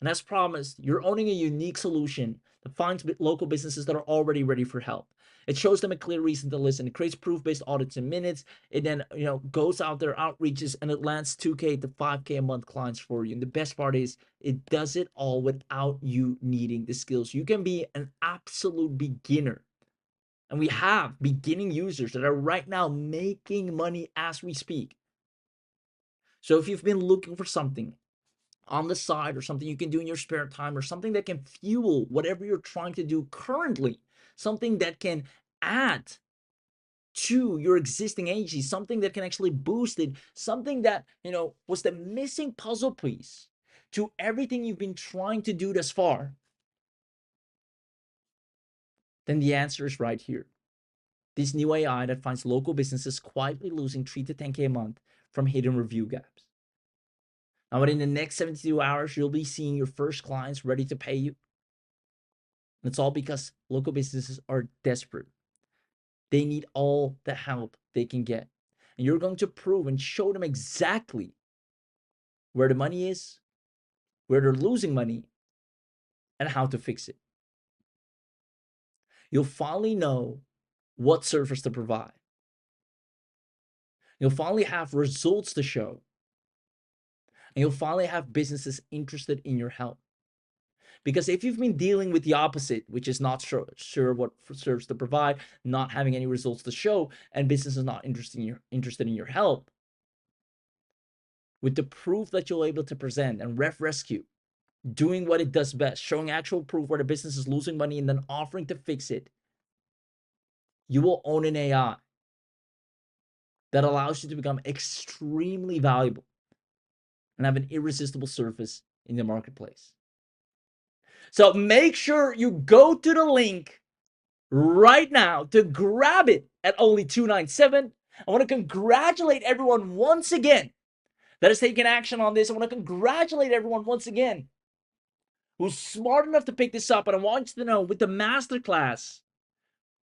And as promised, you're owning a unique solution that finds local businesses that are already ready for help. It shows them a clear reason to listen. It creates proof-based audits in minutes. It then, goes out there, outreaches, and it lands 2K to 5K a month clients for you. And the best part is it does it all without you needing the skills. You can be an absolute beginner. And we have beginning users that are right now making money as we speak. So if you've been looking for something on the side or something you can do in your spare time or something that can fuel whatever you're trying to do currently, something that can add to your existing agency, something that can actually boost it, something that, was the missing puzzle piece to everything you've been trying to do thus far, then the answer is right here. This new AI that finds local businesses quietly losing 3 to 10K a month from hidden review gaps. Now, within the next 72 hours, you'll be seeing your first clients ready to pay you. And it's all because local businesses are desperate. They need all the help they can get. And you're going to prove and show them exactly where the money is, where they're losing money, and how to fix it. You'll finally know what service to provide. You'll finally have results to show. And you'll finally have businesses interested in your help. Because if you've been dealing with the opposite, which is not sure what service to provide, not having any results to show, and business is not interested in your help, with the proof that you're able to present and RevRescue doing what it does best, showing actual proof where the business is losing money and then offering to fix it, you will own an AI that allows you to become extremely valuable and have an irresistible service in the marketplace. So make sure you go to the link right now to grab it at only $297. I want to congratulate everyone once again that has taken action on this. I want to congratulate everyone once again who's smart enough to pick this up. And I want you to know, with the masterclass,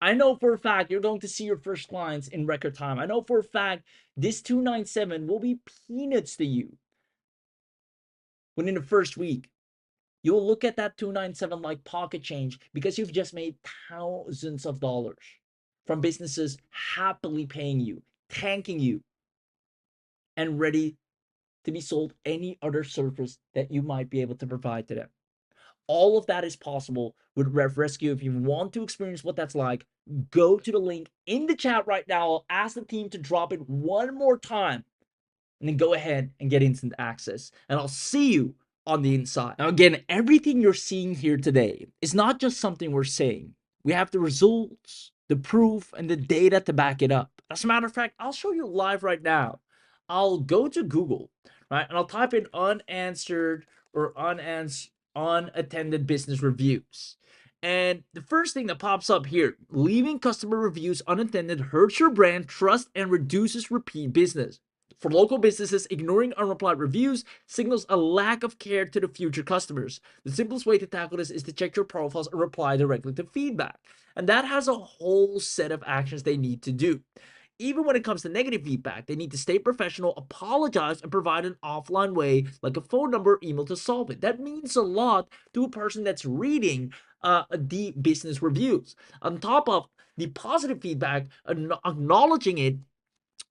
I know for a fact you're going to see your first clients in record time. I know for a fact this 297 will be peanuts to you within the first week. You'll look at that 297 like pocket change because you've just made thousands of dollars from businesses happily paying you, thanking you, and ready to be sold any other service that you might be able to provide to them. All of that is possible with RevRescue. If you want to experience what that's like, go to the link in the chat right now. I'll ask the team to drop it one more time, and then go ahead and get instant access. And I'll see you on the inside. Now, again, everything you're seeing here today is not just something we're saying. We have the results, the proof, and the data to back it up. As a matter of fact, I'll show you live right now. I'll go to Google, right, and I'll type in unanswered or unattended business reviews. And the first thing that pops up here, leaving customer reviews unattended hurts your brand trust and reduces repeat business. For local businesses, ignoring unreplied reviews signals a lack of care to the future customers. The simplest way to tackle this is to check your profiles and reply directly to feedback. And that has a whole set of actions they need to do. Even when it comes to negative feedback, they need to stay professional, apologize, and provide an offline way, like a phone number or email, to solve it. That means a lot to a person that's reading the business reviews. On top of the positive feedback, acknowledging it,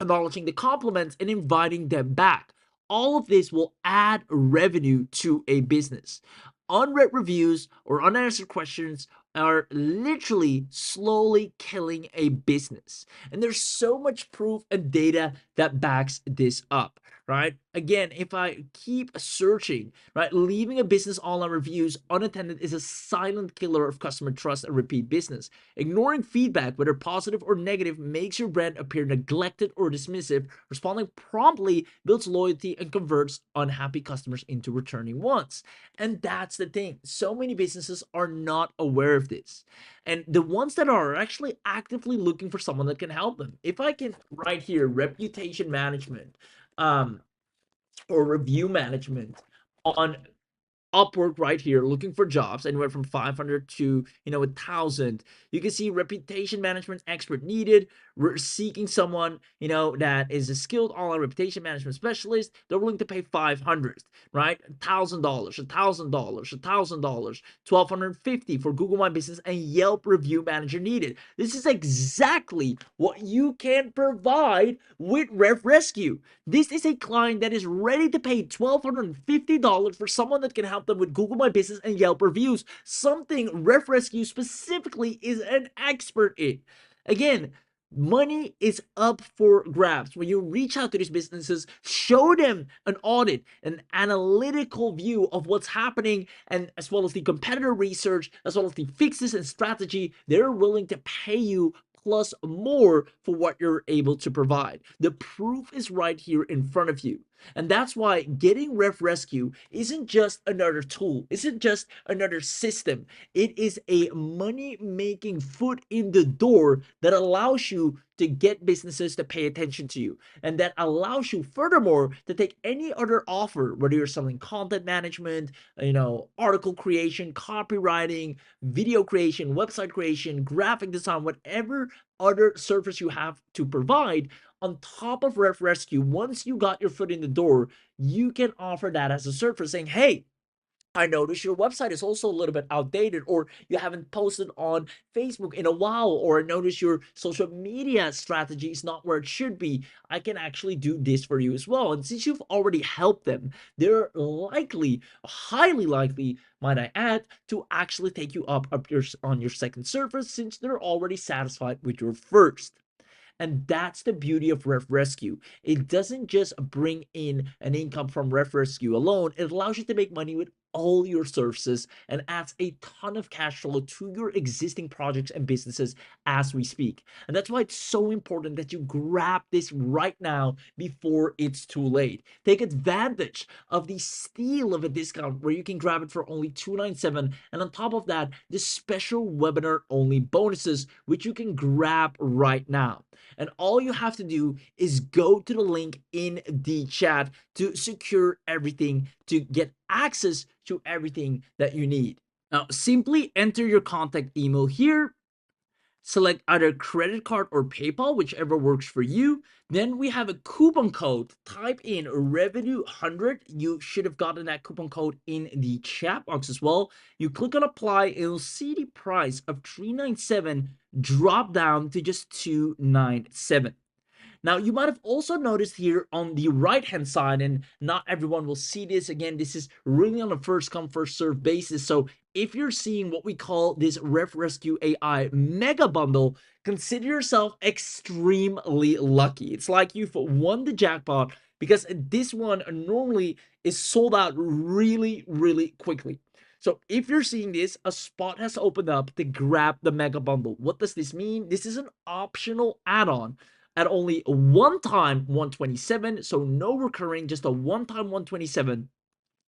acknowledging the compliments, and inviting them back. All of this will add revenue to a business. Unread reviews or unanswered questions are literally slowly killing a business. And there's so much proof and data that backs this up, right? Again, if I keep searching, right, leaving a business online reviews unattended is a silent killer of customer trust and repeat business. Ignoring feedback, whether positive or negative, makes your brand appear neglected or dismissive. Responding promptly builds loyalty and converts unhappy customers into returning ones. And that's the thing. So many businesses are not aware of this. And the ones that are actually actively looking for someone that can help them. If I can write here, reputation management, or review management on Upwork right here, looking for jobs anywhere from 500 to 1,000. You can see reputation management expert needed. We're seeking someone that is a skilled online reputation management specialist. They're willing to pay 500, right? $1,000, $1,000, $1,000, 1,250 for Google My Business and Yelp review manager needed. This is exactly what you can provide with RevRescue. This is a client that is ready to pay $1,250 for someone that can help them with Google My Business and Yelp reviews, something RevRescue specifically is an expert in. Again, money is up for grabs. When you reach out to these businesses, show them an audit, an analytical view of what's happening, and as well as the competitor research, as well as the fixes and strategy, they're willing to pay you plus more for what you're able to provide. The proof is right here in front of you. And that's why getting RevRescue isn't just another tool, isn't just another system. It is a money-making foot in the door that allows you to get businesses to pay attention to you. And that allows you, furthermore, to take any other offer, whether you're selling content management, article creation, copywriting, video creation, website creation, graphic design, whatever other service you have to provide. On top of RevRescue, once you got your foot in the door, you can offer that as a service, saying, hey, I noticed your website is also a little bit outdated, or you haven't posted on Facebook in a while, or I noticed your social media strategy is not where it should be. I can actually do this for you as well. And since you've already helped them, they're likely, highly likely, might I add, to actually take you up on your second service, since they're already satisfied with your first. And that's the beauty of RevRescue. It doesn't just bring in an income from RevRescue alone. It allows you to make money with all your services and adds a ton of cash flow to your existing projects and businesses as we speak. And that's why it's so important that you grab this right now before it's too late. Take advantage of the steal of a discount where you can grab it for only $297, and on top of that, the special webinar only bonuses which you can grab right now. And all you have to do is go to the link in the chat to secure everything, to get access to everything that you need. Now, simply enter your contact email here, select either credit card or PayPal, whichever works for you. Then we have a coupon code. Type in revenue 100. You should have gotten that coupon code in the chat box as well. You click on apply, and you'll see the price of $397 drop down to just $297. Now, you might have also noticed here on the right-hand side, and not everyone will see this. Again, this is really on a first-come, first-served basis. So if you're seeing what we call this RevRescue AI mega bundle, consider yourself extremely lucky. It's like you've won the jackpot, because this one normally is sold out really, really quickly. So if you're seeing this, a spot has opened up to grab the mega bundle. What does this mean? This is an optional add-on at only one time 127, so no recurring, just a one-time 127,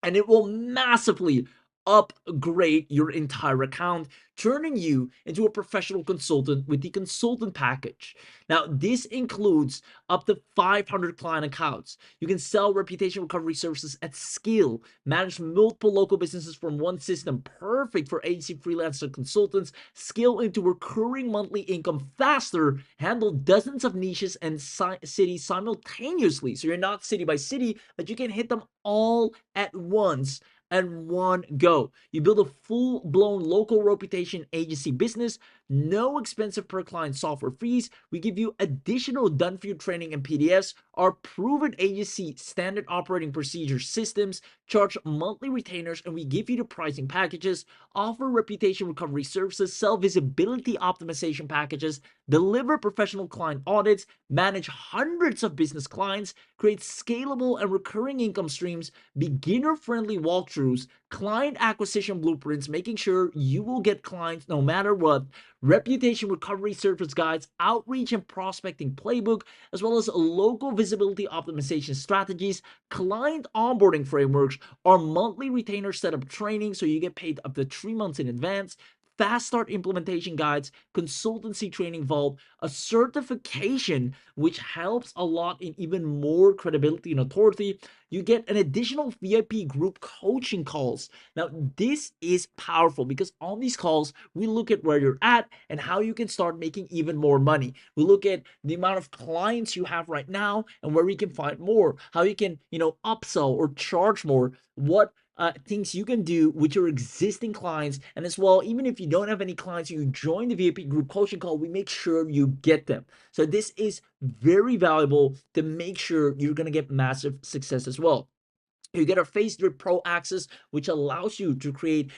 and it will massively upgrade your entire account, turning you into a professional consultant with the consultant package. Now, this includes up to 500 client accounts. You can sell reputation recovery services at scale, manage multiple local businesses from one system, perfect for agency freelancer consultants, scale into recurring monthly income faster, handle dozens of niches and cities simultaneously. So you're not city by city, but you can hit them all at once and one go. You build a full-blown local reputation agency business, no expensive per client software fees. We give you additional done-for-you training and PDFs, our proven agency standard operating procedure systems, charge monthly retainers, and we give you the pricing packages, offer reputation recovery services, sell visibility optimization packages, deliver professional client audits, manage hundreds of business clients, create scalable and recurring income streams, beginner-friendly walkthroughs, client acquisition blueprints, making sure you will get clients no matter what, reputation recovery service guides, outreach and prospecting playbook, as well as local visibility optimization strategies, client onboarding frameworks, our monthly retainer setup training so you get paid up to 3 months in advance, fast start implementation guides, consultancy training vault, a certification which helps a lot in even more credibility and authority. You get an additional VIP group coaching calls. Now, this is powerful because on these calls, we look at where you're at and how you can start making even more money. We look at the amount of clients you have right now and where we can find more, how you can, upsell or charge more, what things you can do with your existing clients. And as well, even if you don't have any clients, you join the VIP group coaching call, we make sure you get them. So this is very valuable to make sure you're going to get massive success as well. You get our Facebook Pro access, which allows you to create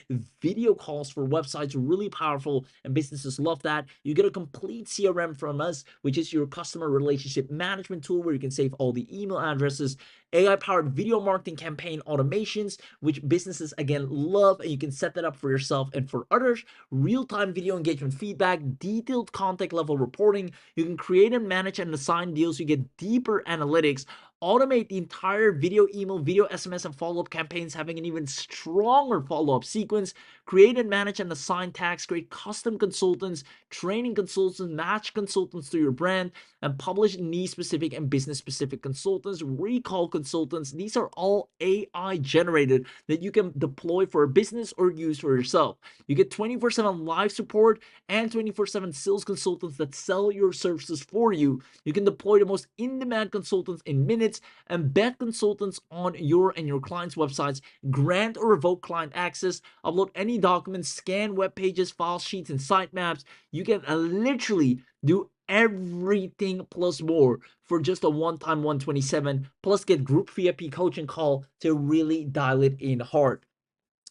video calls for websites, really powerful, and businesses love that. You get a complete CRM from us, which is your customer relationship management tool where you can save all the email addresses, AI-powered video marketing campaign automations, which businesses, again, love, and you can set that up for yourself and for others, real-time video engagement feedback, detailed contact level reporting. You can create and manage and assign deals. You get deeper analytics, automate the entire video, email, video, SMS, and follow-up campaigns, having an even stronger follow-up sequence, create and manage and assign tags, create custom consultants, training consultants, match consultants to your brand, and publish niche-specific and business-specific consultants, recall consultants. These are all AI generated that you can deploy for a business or use for yourself. You get 24/7 live support and 24/7 sales consultants that sell your services for you. You can deploy the most in-demand consultants in minutes, embed consultants on your and your clients' websites, grant or revoke client access, upload any documents, scan web pages, file sheets, and sitemaps. You can literally do everything plus more for just a one-time 127, plus get group VIP coaching call to really dial it in hard.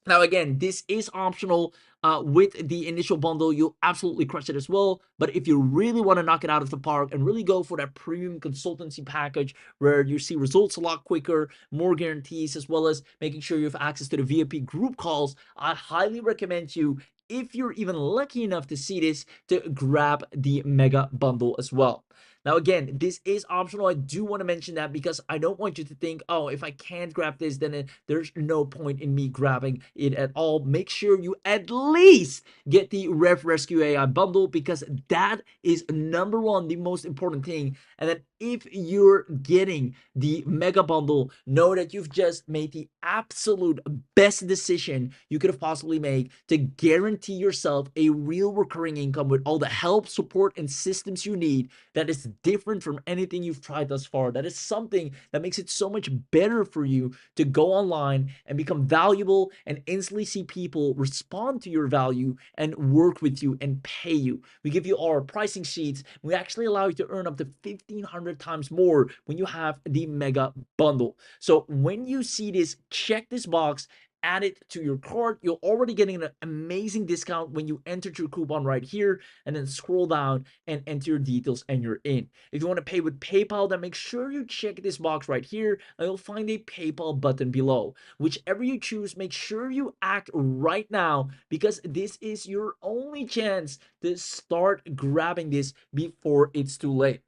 Now, again, this is optional. With the initial bundle, you'll absolutely crush it as well. But if you really want to knock it out of the park and really go for that premium consultancy package where you see results a lot quicker, more guarantees, as well as making sure you have access to the VIP group calls, I highly recommend you, if you're even lucky enough to see this, to grab the mega bundle as well. Now, again, this is optional. I do want to mention that because I don't want you to think, oh, if I can't grab this, then there's no point in me grabbing it at all. Make sure you at least get the RevRescue AI bundle, because that is number one, the most important thing. And then if you're getting the mega bundle, know that you've just made the absolute best decision you could have possibly made to guarantee yourself a real recurring income with all the help, support, and systems you need that is different from anything you've tried thus far. That is something that makes it so much better for you to go online and become valuable and instantly see people respond to your value and work with you and pay you. We give you our pricing sheets. We actually allow you to earn up to 1,500 times more when you have the mega bundle. So when you see this, check this box, add it to your cart. You're already getting an amazing discount when you enter your coupon right here, and then scroll down and enter your details and you're in. If you want to pay with PayPal, then make sure you check this box right here and you'll find a PayPal button below. Whichever you choose, make sure you act right now, because this is your only chance to start grabbing this before it's too late.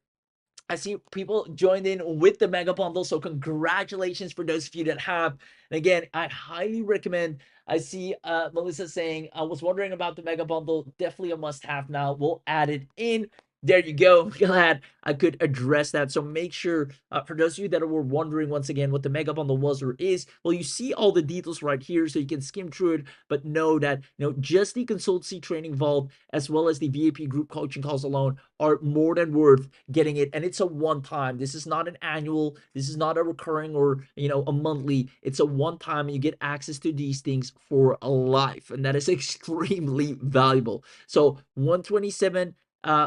I see people joined in with the mega bundle, so congratulations for those of you that have. And again, I highly recommend. I see Melissa saying, I was wondering about the mega bundle. Definitely a must have now. We'll add it in. There you go. Glad I could address that. So make sure, for those of you that were wondering once again what the mega bundle was or is, well, you see all the details right here, so you can skim through it. But know that just the consultancy training involved, as well as the VIP group coaching calls alone, are more than worth getting it. And it's a one time. This is not an annual. This is not a recurring or a monthly. It's a one time, and you get access to these things for a life, and that is extremely valuable. So 127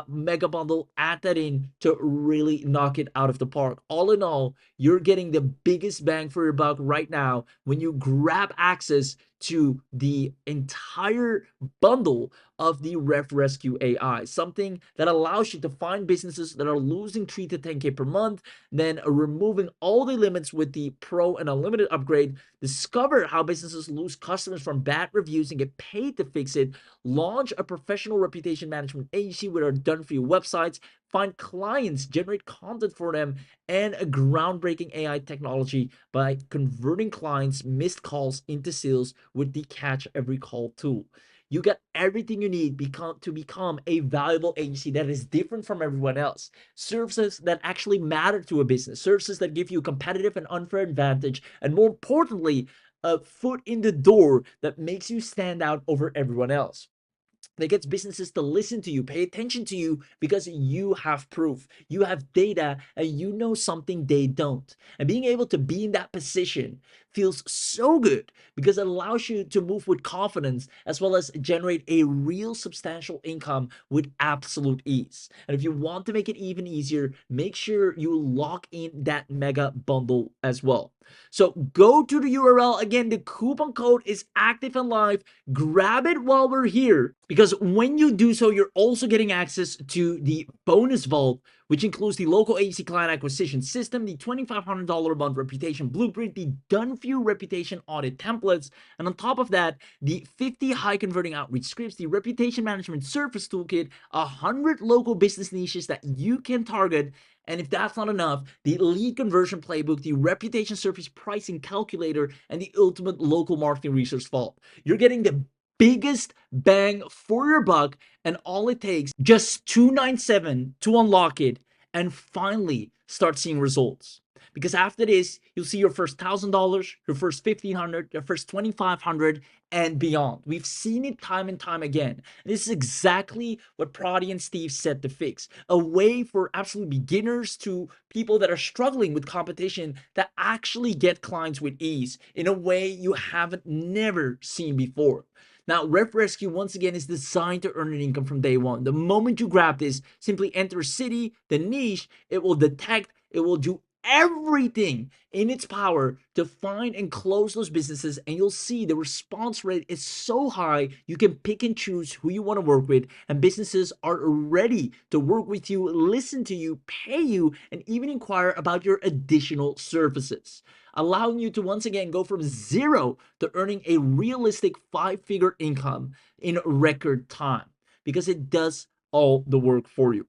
mega bundle, add that in to really knock it out of the park. All in all, you're getting the biggest bang for your buck right now when you grab access to the entire bundle of the RevRescue AI, something that allows you to find businesses that are losing 3 to 10K per month, then removing all the limits with the Pro and Unlimited upgrade, discover how businesses lose customers from bad reviews and get paid to fix it, launch a professional reputation management agency with our done-for-you websites, find clients, generate content for them, and a groundbreaking AI technology by converting clients' missed calls into sales with the Catch Every Call tool. You got everything you need to become a valuable agency that is different from everyone else. Services that actually matter to a business, services that give you a competitive and unfair advantage, and more importantly, a foot in the door that makes you stand out over everyone else, that gets businesses to listen to you, pay attention to you, because you have proof, you have data, and you know something they don't. And being able to be in that position feels so good, because it allows you to move with confidence, as well as generate a real substantial income with absolute ease. And if you want to make it even easier, make sure you lock in that mega bundle as well. So go to the URL. Again, the coupon code is active and live. Grab it while we're here, because when you do so, you're also getting access to the bonus vault, which includes the local agency client acquisition system, the $2,500 a month reputation blueprint, the done-for-you reputation audit templates, and on top of that, the 50 high converting outreach scripts, the reputation management surface toolkit, 100 local business niches that you can target. And if that's not enough, the lead conversion playbook, the reputation surface pricing calculator, and the ultimate local marketing research vault. You're getting the biggest bang for your buck, and all it takes just $297 to unlock it and finally start seeing results. Because after this, you'll see your first $1,000, your first $1,500, your first $2,500, and beyond. We've seen it time and time again. And this is exactly what Prodi and Steve set to fix. A way for absolute beginners to people that are struggling with competition that actually get clients with ease in a way you haven't never seen before. Now, RevRescue, once again, is designed to earn an income from day one. The moment you grab this, simply enter a city, the niche, it will detect, it will do everything in its power to find and close those businesses, and you'll see the response rate is so high you can pick and choose who you want to work with, and businesses are ready to work with you, listen to you, pay you, and even inquire about your additional services, allowing you to once again go from zero to earning a realistic 5-figure income in record time, because it does all the work for you.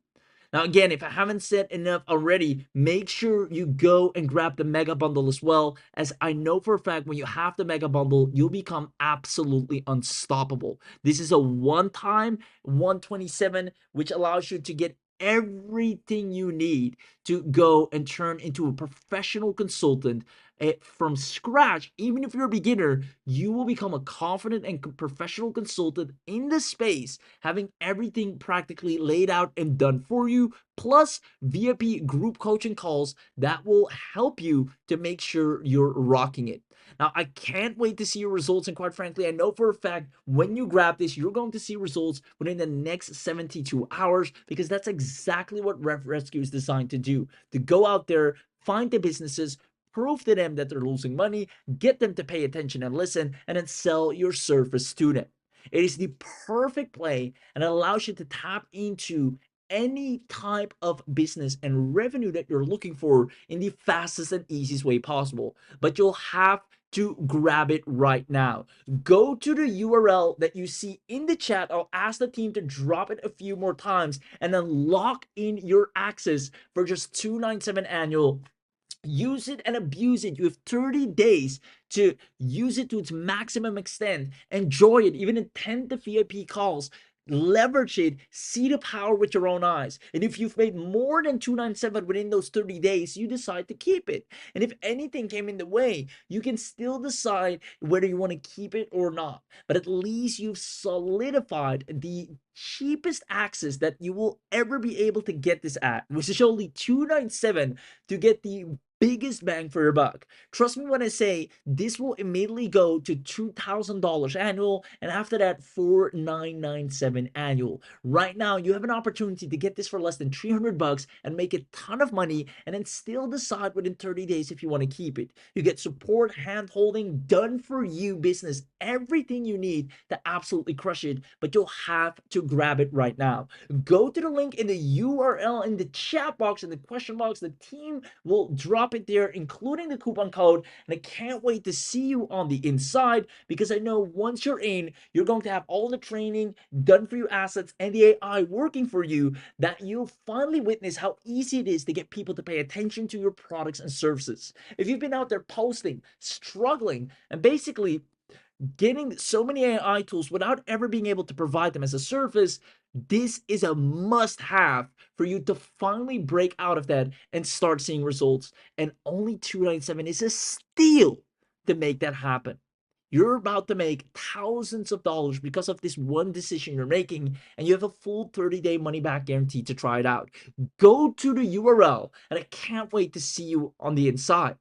Now, again, if I haven't said enough already, make sure you go and grab the mega bundle as well, as I know for a fact when you have the mega bundle, you'll become absolutely unstoppable. This is a one-time 127, which allows you to get everything you need to go and turn into a professional consultant from scratch. Even if you're a beginner, you will become a confident and professional consultant in the space, having everything practically laid out and done for you, plus VIP group coaching calls that will help you to make sure you're rocking it. Now, I can't wait to see your results, and quite frankly, I know for a fact when you grab this, you're going to see results within the next 72 hours, because that's exactly what RevRescue is designed to do, to go out there, find the businesses, prove to them that they're losing money, get them to pay attention and listen, and then sell your service to them. It is the perfect play, and it allows you to tap into any type of business and revenue that you're looking for in the fastest and easiest way possible. But you'll have to grab it right now. Go to the URL that you see in the chat. I'll ask the team to drop it a few more times, and then lock in your access for just $297 annual. Use it and abuse it. You have 30 days to use it to its maximum extent. Enjoy it, even attend the VIP calls. Leverage it, see the power with your own eyes. And if you've made more than 297 within those 30 days, you decide to keep it. And if anything came in the way, you can still decide whether you want to keep it or not. But at least you've solidified the cheapest access that you will ever be able to get this at, which is only 297, to get the biggest bang for your buck. Trust me when I say this will immediately go to $2,000 annual, and after that, $4,997 annual. Right now, you have an opportunity to get this for less than 300 bucks and make a ton of money, and then still decide within 30 days if you want to keep it. You get support, hand holding, done for you business, everything you need to absolutely crush it, but you'll have to grab it right now. Go to the link in the URL in the chat box, in the question box. The team will drop it there, including the coupon code. And I can't wait to see you on the inside, because I know once you're in, you're going to have all the training done for your assets and the AI working for you, that you'll finally witness how easy it is to get people to pay attention to your products and services. If you've been out there posting, struggling, and basically getting so many AI tools without ever being able to provide them as a service, this is a must have for you to finally break out of that and start seeing results. And only 297 is a steal to make that happen. You're about to make thousands of dollars because of this one decision you're making, and you have a full 30-day money back guarantee to try it out. Go to the URL, and I can't wait to see you on the inside.